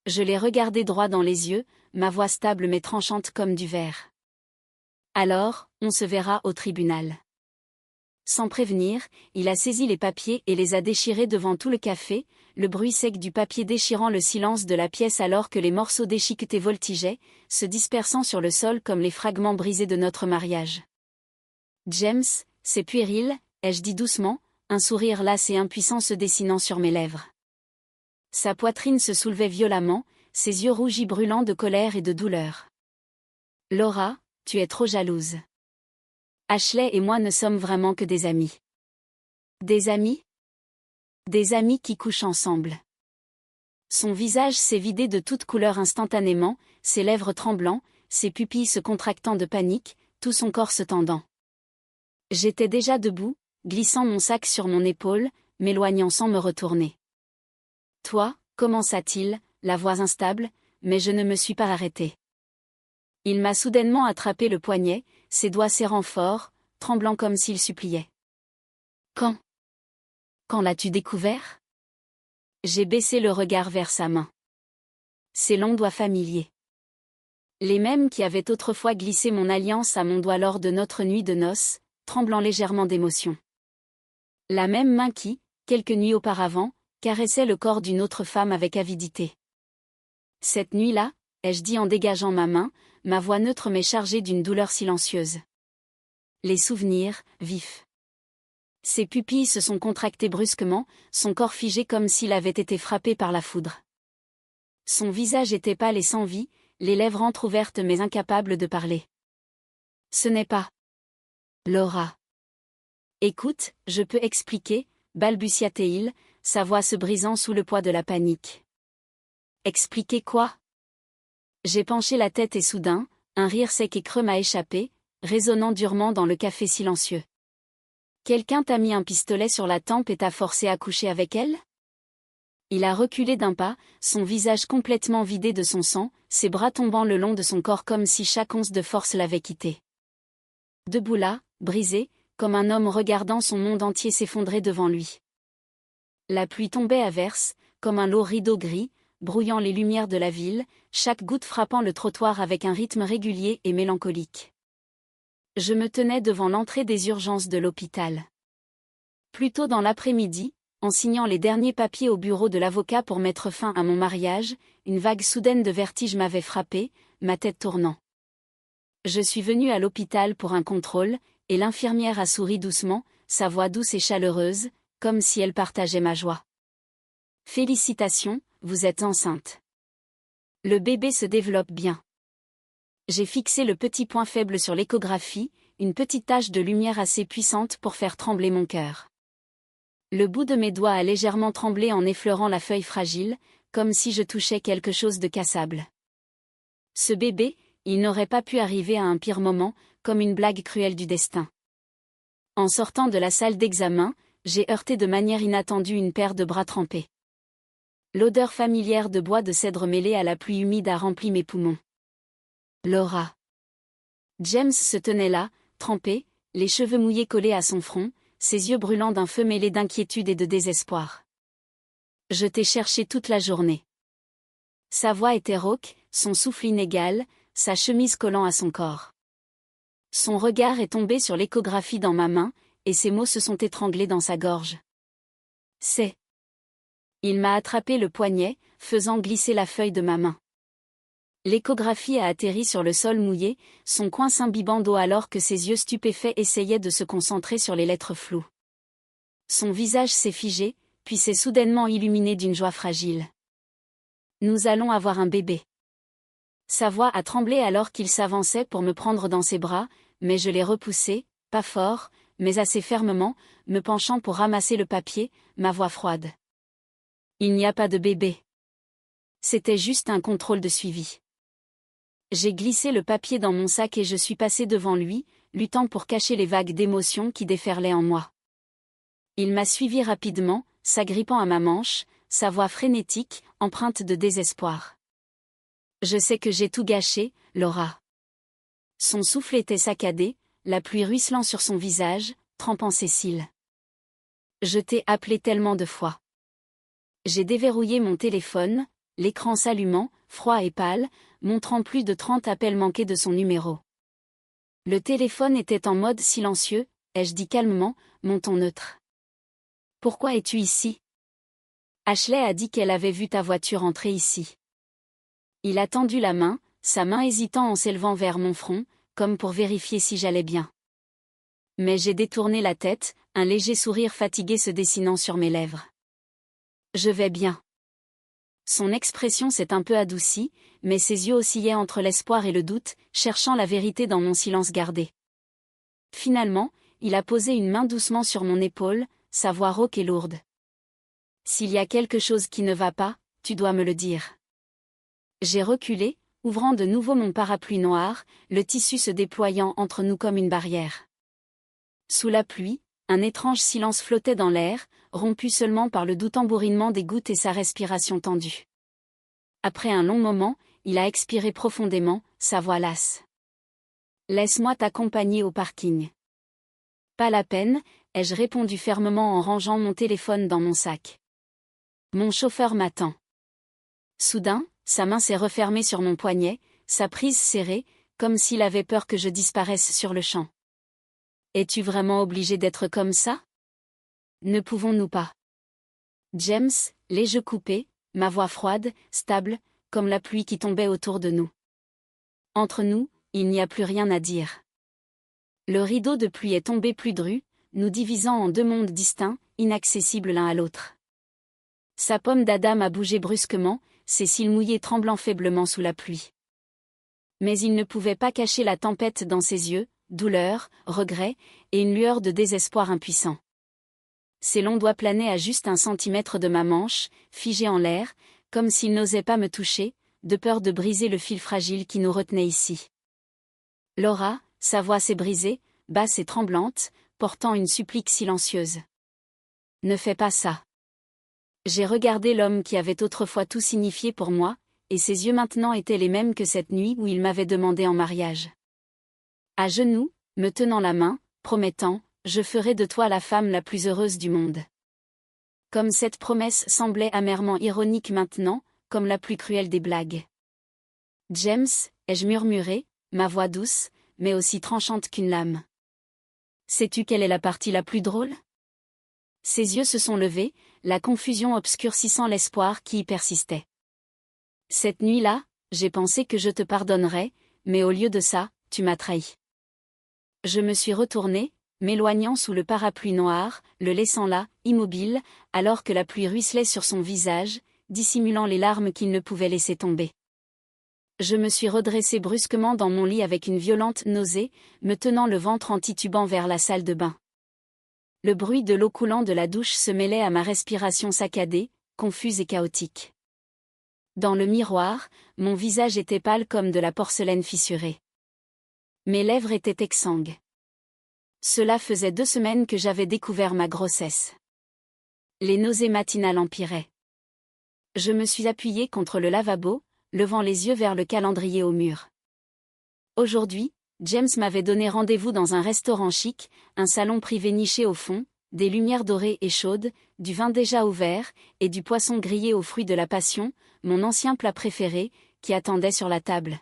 Je l'ai regardé droit dans les yeux, ma voix stable mais tranchante comme du verre. Alors, on se verra au tribunal. Sans prévenir, il a saisi les papiers et les a déchirés devant tout le café, le bruit sec du papier déchirant le silence de la pièce alors que les morceaux déchiquetés voltigeaient, se dispersant sur le sol comme les fragments brisés de notre mariage. James, c'est puéril, ai-je dit doucement, un sourire las et impuissant se dessinant sur mes lèvres. Sa poitrine se soulevait violemment, ses yeux rougis brûlants de colère et de douleur. Laura, tu es trop jalouse. Ashley et moi ne sommes vraiment que des amis. Des amis? Des amis qui couchent ensemble. Son visage s'est vidé de toute couleur instantanément, ses lèvres tremblant, ses pupilles se contractant de panique, tout son corps se tendant. J'étais déjà debout, glissant mon sac sur mon épaule, m'éloignant sans me retourner. Toi, commença-t-il, la voix instable, mais je ne me suis pas arrêté. Il m'a soudainement attrapé le poignet, ses doigts serrant fort, tremblant comme s'il suppliait. Quand? Quand l'as-tu découvert? J'ai baissé le regard vers sa main. Ses longs doigts familiers. Les mêmes qui avaient autrefois glissé mon alliance à mon doigt lors de notre nuit de noces, tremblant légèrement d'émotion. La même main qui, quelques nuits auparavant, caressait le corps d'une autre femme avec avidité. Cette nuit-là, ai-je dit en dégageant ma main, ma voix neutre mais chargée d'une douleur silencieuse. Les souvenirs, vifs. Ses pupilles se sont contractées brusquement, son corps figé comme s'il avait été frappé par la foudre. Son visage était pâle et sans vie, les lèvres entr'ouvertes mais incapables de parler. Ce n'est pas Laura. Écoute, je peux expliquer, balbutia-t-il, sa voix se brisant sous le poids de la panique. Expliquer quoi? J'ai penché la tête et soudain, Un rire sec et creux m'a échappé, résonnant durement dans le café silencieux. Quelqu'un t'a mis un pistolet sur la tempe et t'a forcé à coucher avec elle? Il a reculé d'un pas, son visage complètement vidé de son sang, ses bras tombant le long de son corps comme si chaque once de force l'avait quitté. Debout là, brisé, comme un homme regardant son monde entier s'effondrer devant lui. La pluie tombait à verse, comme un lourd rideau gris, brouillant les lumières de la ville, chaque goutte frappant le trottoir avec un rythme régulier et mélancolique. Je me tenais devant l'entrée des urgences de l'hôpital. Plus tôt dans l'après-midi, en signant les derniers papiers au bureau de l'avocat pour mettre fin à mon mariage, une vague soudaine de vertige m'avait frappé, ma tête tournant. Je suis venue à l'hôpital pour un contrôle, et l'infirmière a souri doucement, sa voix douce et chaleureuse, comme si elle partageait ma joie. Félicitations, vous êtes enceinte. Le bébé se développe bien. J'ai fixé le petit point faible sur l'échographie, une petite tache de lumière assez puissante pour faire trembler mon cœur. Le bout de mes doigts a légèrement tremblé en effleurant la feuille fragile, comme si je touchais quelque chose de cassable. Ce bébé, il n'aurait pas pu arriver à un pire moment, comme une blague cruelle du destin. En sortant de la salle d'examen, j'ai heurté de manière inattendue une paire de bras trempés. L'odeur familière de bois de cèdre mêlée à la pluie humide a rempli mes poumons. Laura. James se tenait là, trempé, les cheveux mouillés collés à son front, ses yeux brûlants d'un feu mêlé d'inquiétude et de désespoir. Je t'ai cherché toute la journée. Sa voix était rauque, son souffle inégal, sa chemise collant à son corps. Son regard est tombé sur l'échographie dans ma main, et ses mots se sont étranglés dans sa gorge. C'est. Il m'a attrapé le poignet, faisant glisser la feuille de ma main. L'échographie a atterri sur le sol mouillé, son coin s'imbibant d'eau alors que ses yeux stupéfaits essayaient de se concentrer sur les lettres floues. Son visage s'est figé, puis s'est soudainement illuminé d'une joie fragile. Nous allons avoir un bébé. Sa voix a tremblé alors qu'il s'avançait pour me prendre dans ses bras, mais je l'ai repoussé, pas fort, mais assez fermement, me penchant pour ramasser le papier, ma voix froide. Il n'y a pas de bébé. C'était juste un contrôle de suivi. J'ai glissé le papier dans mon sac et je suis passé devant lui, luttant pour cacher les vagues d'émotions qui déferlaient en moi. Il m'a suivi rapidement, s'agrippant à ma manche, sa voix frénétique, empreinte de désespoir. Je sais que j'ai tout gâché, Laura. Son souffle était saccadé, la pluie ruisselant sur son visage, trempant ses cils. Je t'ai appelé tellement de fois. J'ai déverrouillé mon téléphone, l'écran s'allumant, froid et pâle, montrant plus de 30 appels manqués de son numéro. Le téléphone était en mode silencieux, ai-je dit calmement, mon ton neutre. Pourquoi es-tu ici? Ashley a dit qu'elle avait vu ta voiture entrer ici. Il a tendu la main, sa main hésitant en s'élevant vers mon front, comme pour vérifier si j'allais bien. Mais j'ai détourné la tête, un léger sourire fatigué se dessinant sur mes lèvres. Je vais bien. Son expression s'est un peu adoucie, mais ses yeux oscillaient entre l'espoir et le doute, cherchant la vérité dans mon silence gardé. Finalement, il a posé une main doucement sur mon épaule, sa voix rauque et lourde. S'il y a quelque chose qui ne va pas, tu dois me le dire. J'ai reculé, ouvrant de nouveau mon parapluie noir, le tissu se déployant entre nous comme une barrière. Sous la pluie, un étrange silence flottait dans l'air, rompu seulement par le doux tambourinement des gouttes et sa respiration tendue. Après un long moment, il a expiré profondément, sa voix lasse. Laisse-moi t'accompagner au parking. Pas la peine, ai-je répondu fermement en rangeant mon téléphone dans mon sac. Mon chauffeur m'attend. Soudain, sa main s'est refermée sur mon poignet, sa prise serrée, comme s'il avait peur que je disparaisse sur le champ. Es-tu vraiment obligé d'être comme ça? Ne pouvons-nous pas? James, les yeux coupés, ma voix froide, stable, comme la pluie qui tombait autour de nous. Entre nous, il n'y a plus rien à dire. Le rideau de pluie est tombé plus dru, nous divisant en deux mondes distincts, inaccessibles l'un à l'autre. Sa pomme d'Adam a bougé brusquement, ses cils mouillés tremblant faiblement sous la pluie. Mais il ne pouvait pas cacher la tempête dans ses yeux, douleur, regret, et une lueur de désespoir impuissant. Ses longs doigts planaient à juste 1 centimètre de ma manche, figés en l'air, comme s'il n'osait pas me toucher, de peur de briser le fil fragile qui nous retenait ici. Laura, sa voix s'est brisée, basse et tremblante, portant une supplique silencieuse. Ne fais pas ça. J'ai regardé l'homme qui avait autrefois tout signifié pour moi, et ses yeux maintenant étaient les mêmes que cette nuit où il m'avait demandé en mariage. À genoux, me tenant la main, promettant, je ferai de toi la femme la plus heureuse du monde. Comme cette promesse semblait amèrement ironique maintenant, comme la plus cruelle des blagues. James, ai-je murmuré, ma voix douce, mais aussi tranchante qu'une lame. Sais-tu quelle est la partie la plus drôle? Ses yeux se sont levés, la confusion obscurcissant l'espoir qui y persistait. Cette nuit-là, j'ai pensé que je te pardonnerais, mais au lieu de ça, tu m'as trahi. Je me suis retournée, m'éloignant sous le parapluie noir, le laissant là, immobile, alors que la pluie ruisselait sur son visage, dissimulant les larmes qu'il ne pouvait laisser tomber. Je me suis redressée brusquement dans mon lit avec une violente nausée, me tenant le ventre en titubant vers la salle de bain. Le bruit de l'eau coulant de la douche se mêlait à ma respiration saccadée, confuse et chaotique. Dans le miroir, mon visage était pâle comme de la porcelaine fissurée. Mes lèvres étaient exsangues. Cela faisait 2 semaines que j'avais découvert ma grossesse. Les nausées matinales empiraient. Je me suis appuyée contre le lavabo, levant les yeux vers le calendrier au mur. Aujourd'hui, James m'avait donné rendez-vous dans un restaurant chic, un salon privé niché au fond, des lumières dorées et chaudes, du vin déjà ouvert, et du poisson grillé aux fruits de la passion, mon ancien plat préféré, qui attendait sur la table.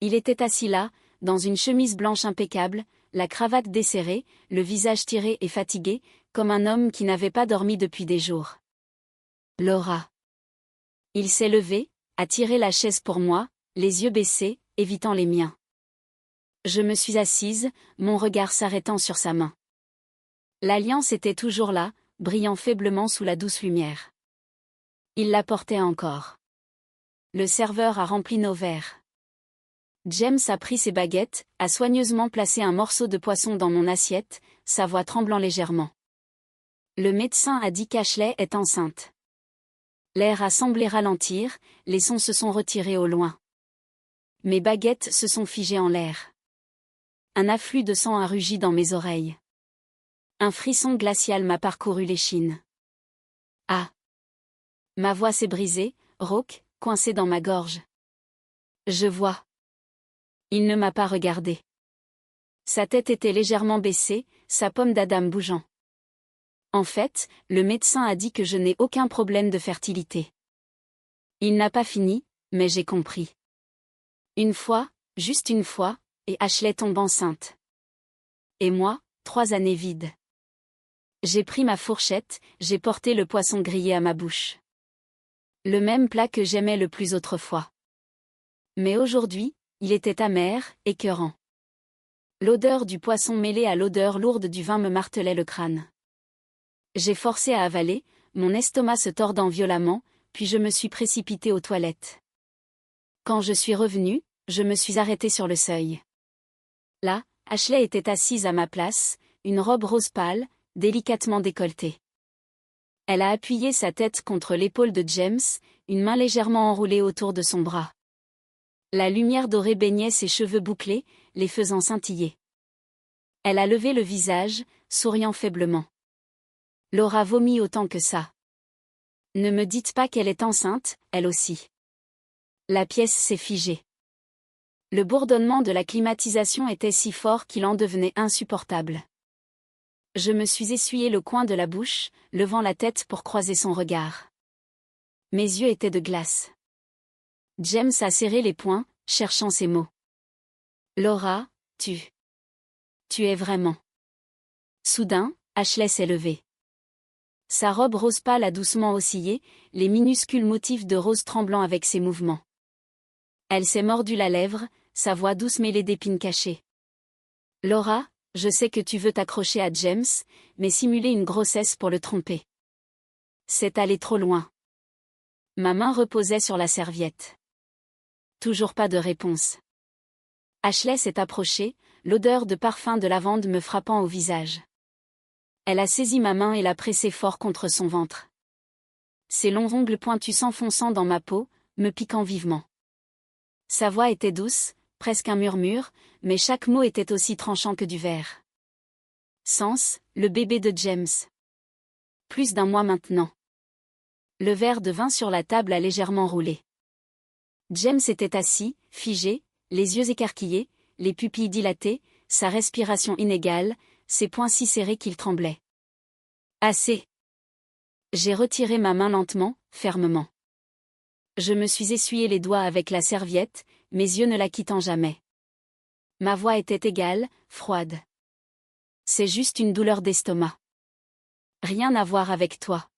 Il était assis là, dans une chemise blanche impeccable, la cravate desserrée, le visage tiré et fatigué, comme un homme qui n'avait pas dormi depuis des jours. Laura. Il s'est levé, a tiré la chaise pour moi, les yeux baissés, évitant les miens. Je me suis assise, mon regard s'arrêtant sur sa main. L'alliance était toujours là, brillant faiblement sous la douce lumière. Il la portait encore. Le serveur a rempli nos verres. James a pris ses baguettes, a soigneusement placé un morceau de poisson dans mon assiette, sa voix tremblant légèrement. Le médecin a dit qu'Ashley est enceinte. L'air a semblé ralentir, les sons se sont retirés au loin. Mes baguettes se sont figées en l'air. Un afflux de sang a rugi dans mes oreilles. Un frisson glacial m'a parcouru l'échine. Ah! Ma voix s'est brisée, rauque, coincée dans ma gorge. Je vois. Il ne m'a pas regardé. Sa tête était légèrement baissée, sa pomme d'Adam bougeant. En fait, le médecin a dit que je n'ai aucun problème de fertilité. Il n'a pas fini, mais j'ai compris. Une fois, juste une fois, et Ashley tombe enceinte. Et moi, 3 années vides. J'ai pris ma fourchette, j'ai porté le poisson grillé à ma bouche. Le même plat que j'aimais le plus autrefois. Mais aujourd'hui, il était amer, écœurant. L'odeur du poisson mêlée à l'odeur lourde du vin me martelait le crâne. J'ai forcé à avaler, mon estomac se tordant violemment, puis je me suis précipitée aux toilettes. Quand je suis revenue, je me suis arrêtée sur le seuil. Là, Ashley était assise à ma place, une robe rose pâle, délicatement décolletée. Elle a appuyé sa tête contre l'épaule de James, une main légèrement enroulée autour de son bras. La lumière dorée baignait ses cheveux bouclés, les faisant scintiller. Elle a levé le visage, souriant faiblement. Laura vomit autant que ça. Ne me dites pas qu'elle est enceinte, elle aussi. La pièce s'est figée. Le bourdonnement de la climatisation était si fort qu'il en devenait insupportable. Je me suis essuyé le coin de la bouche, levant la tête pour croiser son regard. Mes yeux étaient de glace. James a serré les poings, cherchant ses mots. Laura, tu es vraiment. Soudain, Ashley s'est levée. Sa robe rose pâle a doucement oscillé, les minuscules motifs de rose tremblant avec ses mouvements. Elle s'est mordue la lèvre, sa voix douce mêlée d'épines cachées. Laura, je sais que tu veux t'accrocher à James, mais simuler une grossesse pour le tromper. C'est aller trop loin. Ma main reposait sur la serviette. Toujours pas de réponse. Ashley s'est approchée, l'odeur de parfum de lavande me frappant au visage. Elle a saisi ma main et l'a pressée fort contre son ventre. Ses longs ongles pointus s'enfonçant dans ma peau, me piquant vivement. Sa voix était douce, presque un murmure, mais chaque mot était aussi tranchant que du verre. Sens, le bébé de James. Plus d'1 mois maintenant. Le verre de vin sur la table a légèrement roulé. James était assis, figé, les yeux écarquillés, les pupilles dilatées, sa respiration inégale, ses poings si serrés qu'il tremblait. Assez. J'ai retiré ma main lentement, fermement. Je me suis essuyé les doigts avec la serviette, mes yeux ne la quittant jamais. Ma voix était égale, froide. C'est juste une douleur d'estomac. Rien à voir avec toi.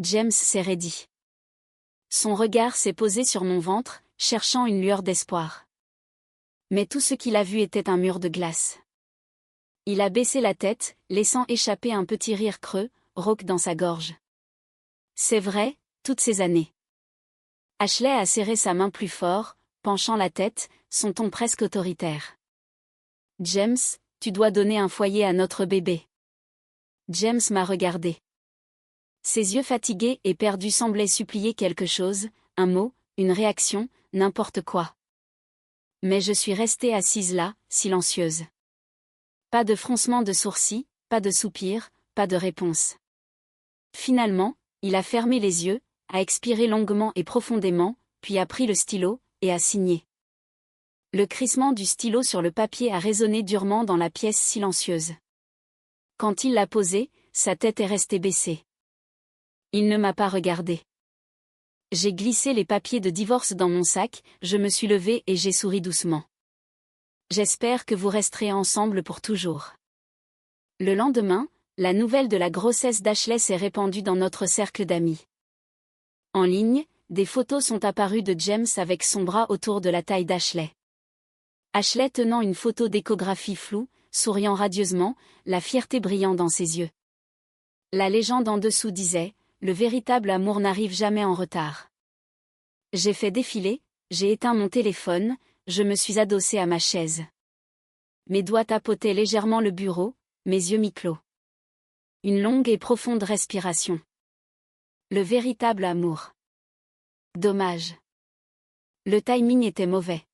James s'est raidi. Son regard s'est posé sur mon ventre, cherchant une lueur d'espoir. Mais tout ce qu'il a vu était un mur de glace. Il a baissé la tête, laissant échapper un petit rire creux, rauque dans sa gorge. C'est vrai, toutes ces années. Ashley a serré sa main plus fort, penchant la tête, son ton presque autoritaire. James, tu dois donner un foyer à notre bébé. James m'a regardé. Ses yeux fatigués et perdus semblaient supplier quelque chose, un mot, une réaction, n'importe quoi. Mais je suis restée assise là, silencieuse. Pas de froncement de sourcils, pas de soupir, pas de réponse. Finalement, il a fermé les yeux, a expiré longuement et profondément, puis a pris le stylo, et a signé. Le crissement du stylo sur le papier a résonné durement dans la pièce silencieuse. Quand il l'a posé, sa tête est restée baissée. Il ne m'a pas regardé. J'ai glissé les papiers de divorce dans mon sac, je me suis levée et j'ai souri doucement. J'espère que vous resterez ensemble pour toujours. Le lendemain, la nouvelle de la grossesse d'Ashley s'est répandue dans notre cercle d'amis. En ligne, des photos sont apparues de James avec son bras autour de la taille d'Ashley. Ashley tenant une photo d'échographie floue, souriant radieusement, la fierté brillant dans ses yeux. La légende en dessous disait « Le véritable amour n'arrive jamais en retard ». J'ai fait défiler, j'ai éteint mon téléphone, je me suis adossée à ma chaise. Mes doigts tapotaient légèrement le bureau, mes yeux mi-clos. Une longue et profonde respiration. Le véritable amour. Dommage. Le timing était mauvais.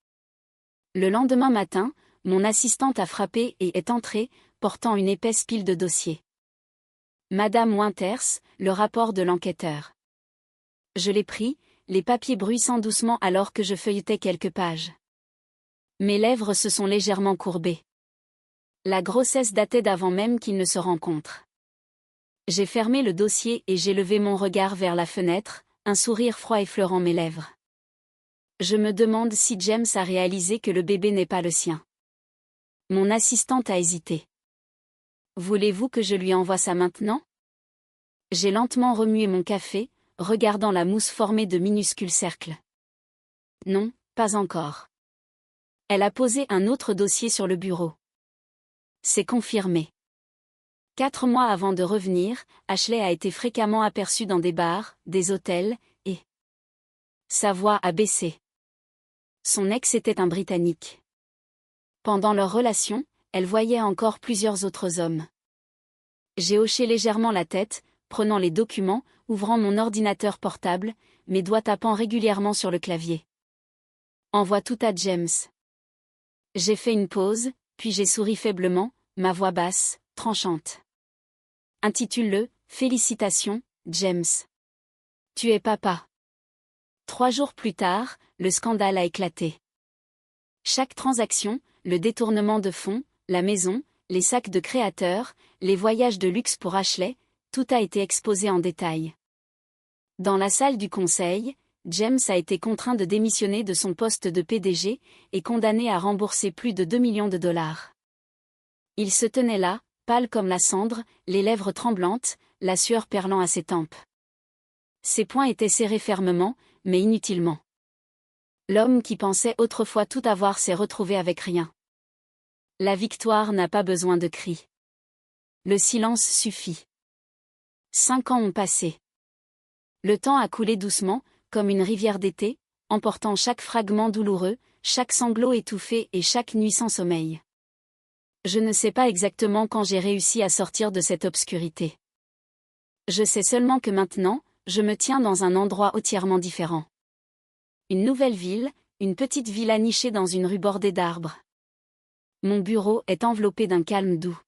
Le lendemain matin, mon assistante a frappé et est entrée, portant une épaisse pile de dossiers. Madame Winters, le rapport de l'enquêteur. Je l'ai pris, les papiers bruissant doucement alors que je feuilletais quelques pages. Mes lèvres se sont légèrement courbées. La grossesse datait d'avant même qu'ils ne se rencontrent. J'ai fermé le dossier et j'ai levé mon regard vers la fenêtre, un sourire froid effleurant mes lèvres. Je me demande si James a réalisé que le bébé n'est pas le sien. Mon assistante a hésité. Voulez-vous que je lui envoie ça maintenant? J'ai lentement remué mon café, regardant la mousse formée de minuscules cercles. Non, pas encore. Elle a posé un autre dossier sur le bureau. C'est confirmé. 4 mois avant de revenir, Ashley a été fréquemment aperçue dans des bars, des hôtels, et sa voix a baissé. Son ex était un Britannique. Pendant leur relation, elle voyait encore plusieurs autres hommes. J'ai hoché légèrement la tête, prenant les documents, ouvrant mon ordinateur portable, mes doigts tapant régulièrement sur le clavier. Envoie tout à James. J'ai fait une pause, puis j'ai souri faiblement, ma voix basse, tranchante. Intitule-le « Félicitations, James. Tu es papa ». 3 jours plus tard, le scandale a éclaté. Chaque transaction, le détournement de fonds, la maison, les sacs de créateurs, les voyages de luxe pour Ashley, tout a été exposé en détail. Dans la salle du conseil, James a été contraint de démissionner de son poste de PDG et condamné à rembourser plus de 2 millions de dollars. Il se tenait là, pâle comme la cendre, les lèvres tremblantes, la sueur perlant à ses tempes. Ses poings étaient serrés fermement, mais inutilement. L'homme qui pensait autrefois tout avoir s'est retrouvé avec rien. La victoire n'a pas besoin de cris. Le silence suffit. 5 ans ont passé. Le temps a coulé doucement, comme une rivière d'été, emportant chaque fragment douloureux, chaque sanglot étouffé et chaque nuit sans sommeil. Je ne sais pas exactement quand j'ai réussi à sortir de cette obscurité. Je sais seulement que maintenant, je me tiens dans un endroit entièrement différent. Une nouvelle ville, une petite villa nichée dans une rue bordée d'arbres. Mon bureau est enveloppé d'un calme doux.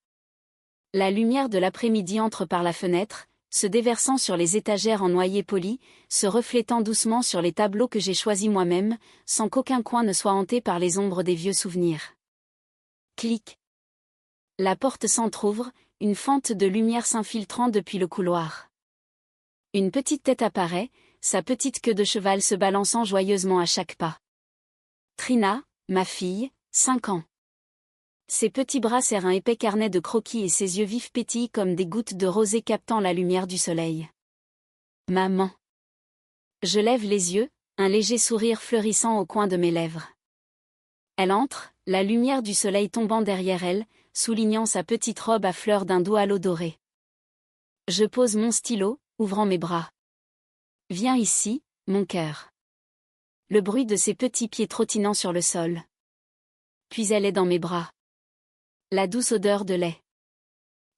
La lumière de l'après-midi entre par la fenêtre, se déversant sur les étagères en noyer poli, se reflétant doucement sur les tableaux que j'ai choisis moi-même, sans qu'aucun coin ne soit hanté par les ombres des vieux souvenirs. Clic. La porte s'entr'ouvre, une fente de lumière s'infiltrant depuis le couloir. Une petite tête apparaît, sa petite queue de cheval se balançant joyeusement à chaque pas. Trina, ma fille, 5 ans. Ses petits bras serrent un épais carnet de croquis et ses yeux vifs pétillent comme des gouttes de rosée captant la lumière du soleil. Maman. Je lève les yeux, un léger sourire fleurissant au coin de mes lèvres. Elle entre, la lumière du soleil tombant derrière elle, soulignant sa petite robe à fleurs d'un doux halo doré. Je pose mon stylo, ouvrant mes bras. Viens ici, mon cœur. Le bruit de ses petits pieds trottinant sur le sol. Puis elle est dans mes bras. La douce odeur de lait.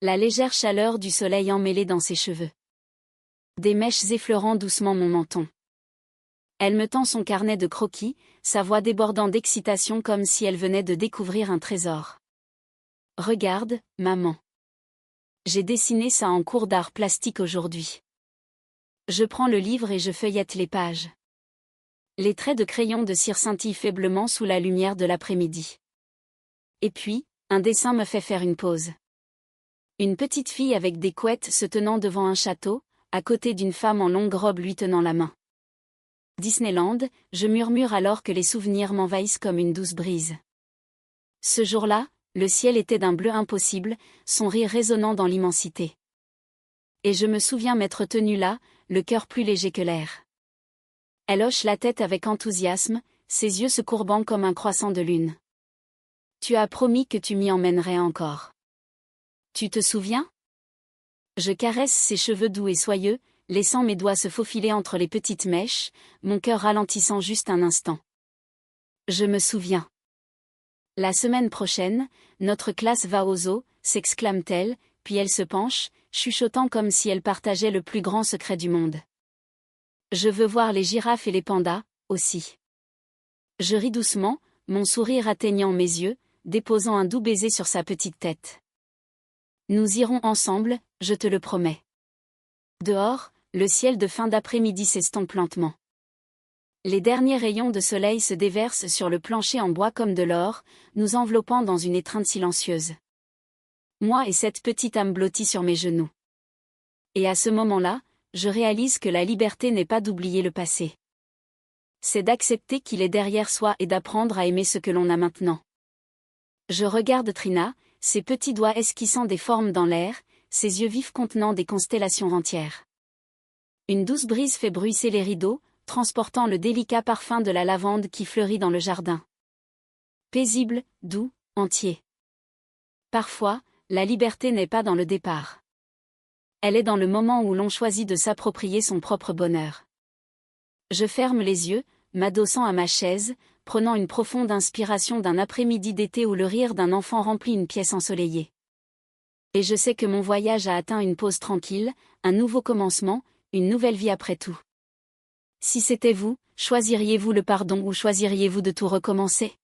La légère chaleur du soleil emmêlée dans ses cheveux. Des mèches effleurant doucement mon menton. Elle me tend son carnet de croquis, sa voix débordant d'excitation comme si elle venait de découvrir un trésor. Regarde, maman. J'ai dessiné ça en cours d'art plastique aujourd'hui. Je prends le livre et je feuillette les pages. Les traits de crayon de cire scintillent faiblement sous la lumière de l'après-midi. Et puis, un dessin me fait faire une pause. Une petite fille avec des couettes se tenant devant un château, à côté d'une femme en longue robe lui tenant la main. Disneyland, je murmure alors que les souvenirs m'envahissent comme une douce brise. Ce jour-là, le ciel était d'un bleu impossible, son rire résonnant dans l'immensité. Et je me souviens m'être tenue là, le cœur plus léger que l'air. Elle hoche la tête avec enthousiasme, ses yeux se courbant comme un croissant de lune. Tu as promis que tu m'y emmènerais encore. Tu te souviens? Je caresse ses cheveux doux et soyeux, laissant mes doigts se faufiler entre les petites mèches, mon cœur ralentissant juste un instant. Je me souviens. La semaine prochaine, notre classe va au zoo, s'exclame-t-elle, puis elle se penche, chuchotant comme si elle partageait le plus grand secret du monde. Je veux voir les girafes et les pandas, aussi. Je ris doucement, mon sourire atteignant mes yeux, déposant un doux baiser sur sa petite tête. Nous irons ensemble, je te le promets. Dehors, le ciel de fin d'après-midi s'estompe lentement. Les derniers rayons de soleil se déversent sur le plancher en bois comme de l'or, nous enveloppant dans une étreinte silencieuse. Moi et cette petite âme blottie sur mes genoux. Et à ce moment-là, je réalise que la liberté n'est pas d'oublier le passé. C'est d'accepter qu'il est derrière soi et d'apprendre à aimer ce que l'on a maintenant. Je regarde Trina, ses petits doigts esquissant des formes dans l'air, ses yeux vifs contenant des constellations entières. Une douce brise fait bruisser les rideaux, transportant le délicat parfum de la lavande qui fleurit dans le jardin. Paisible, doux, entier. Parfois, la liberté n'est pas dans le départ. Elle est dans le moment où l'on choisit de s'approprier son propre bonheur. Je ferme les yeux, m'adossant à ma chaise, prenant une profonde inspiration d'un après-midi d'été où le rire d'un enfant remplit une pièce ensoleillée. Et je sais que mon voyage a atteint une pause tranquille, un nouveau commencement, une nouvelle vie après tout. Si c'était vous, choisiriez-vous le pardon ou choisiriez-vous de tout recommencer?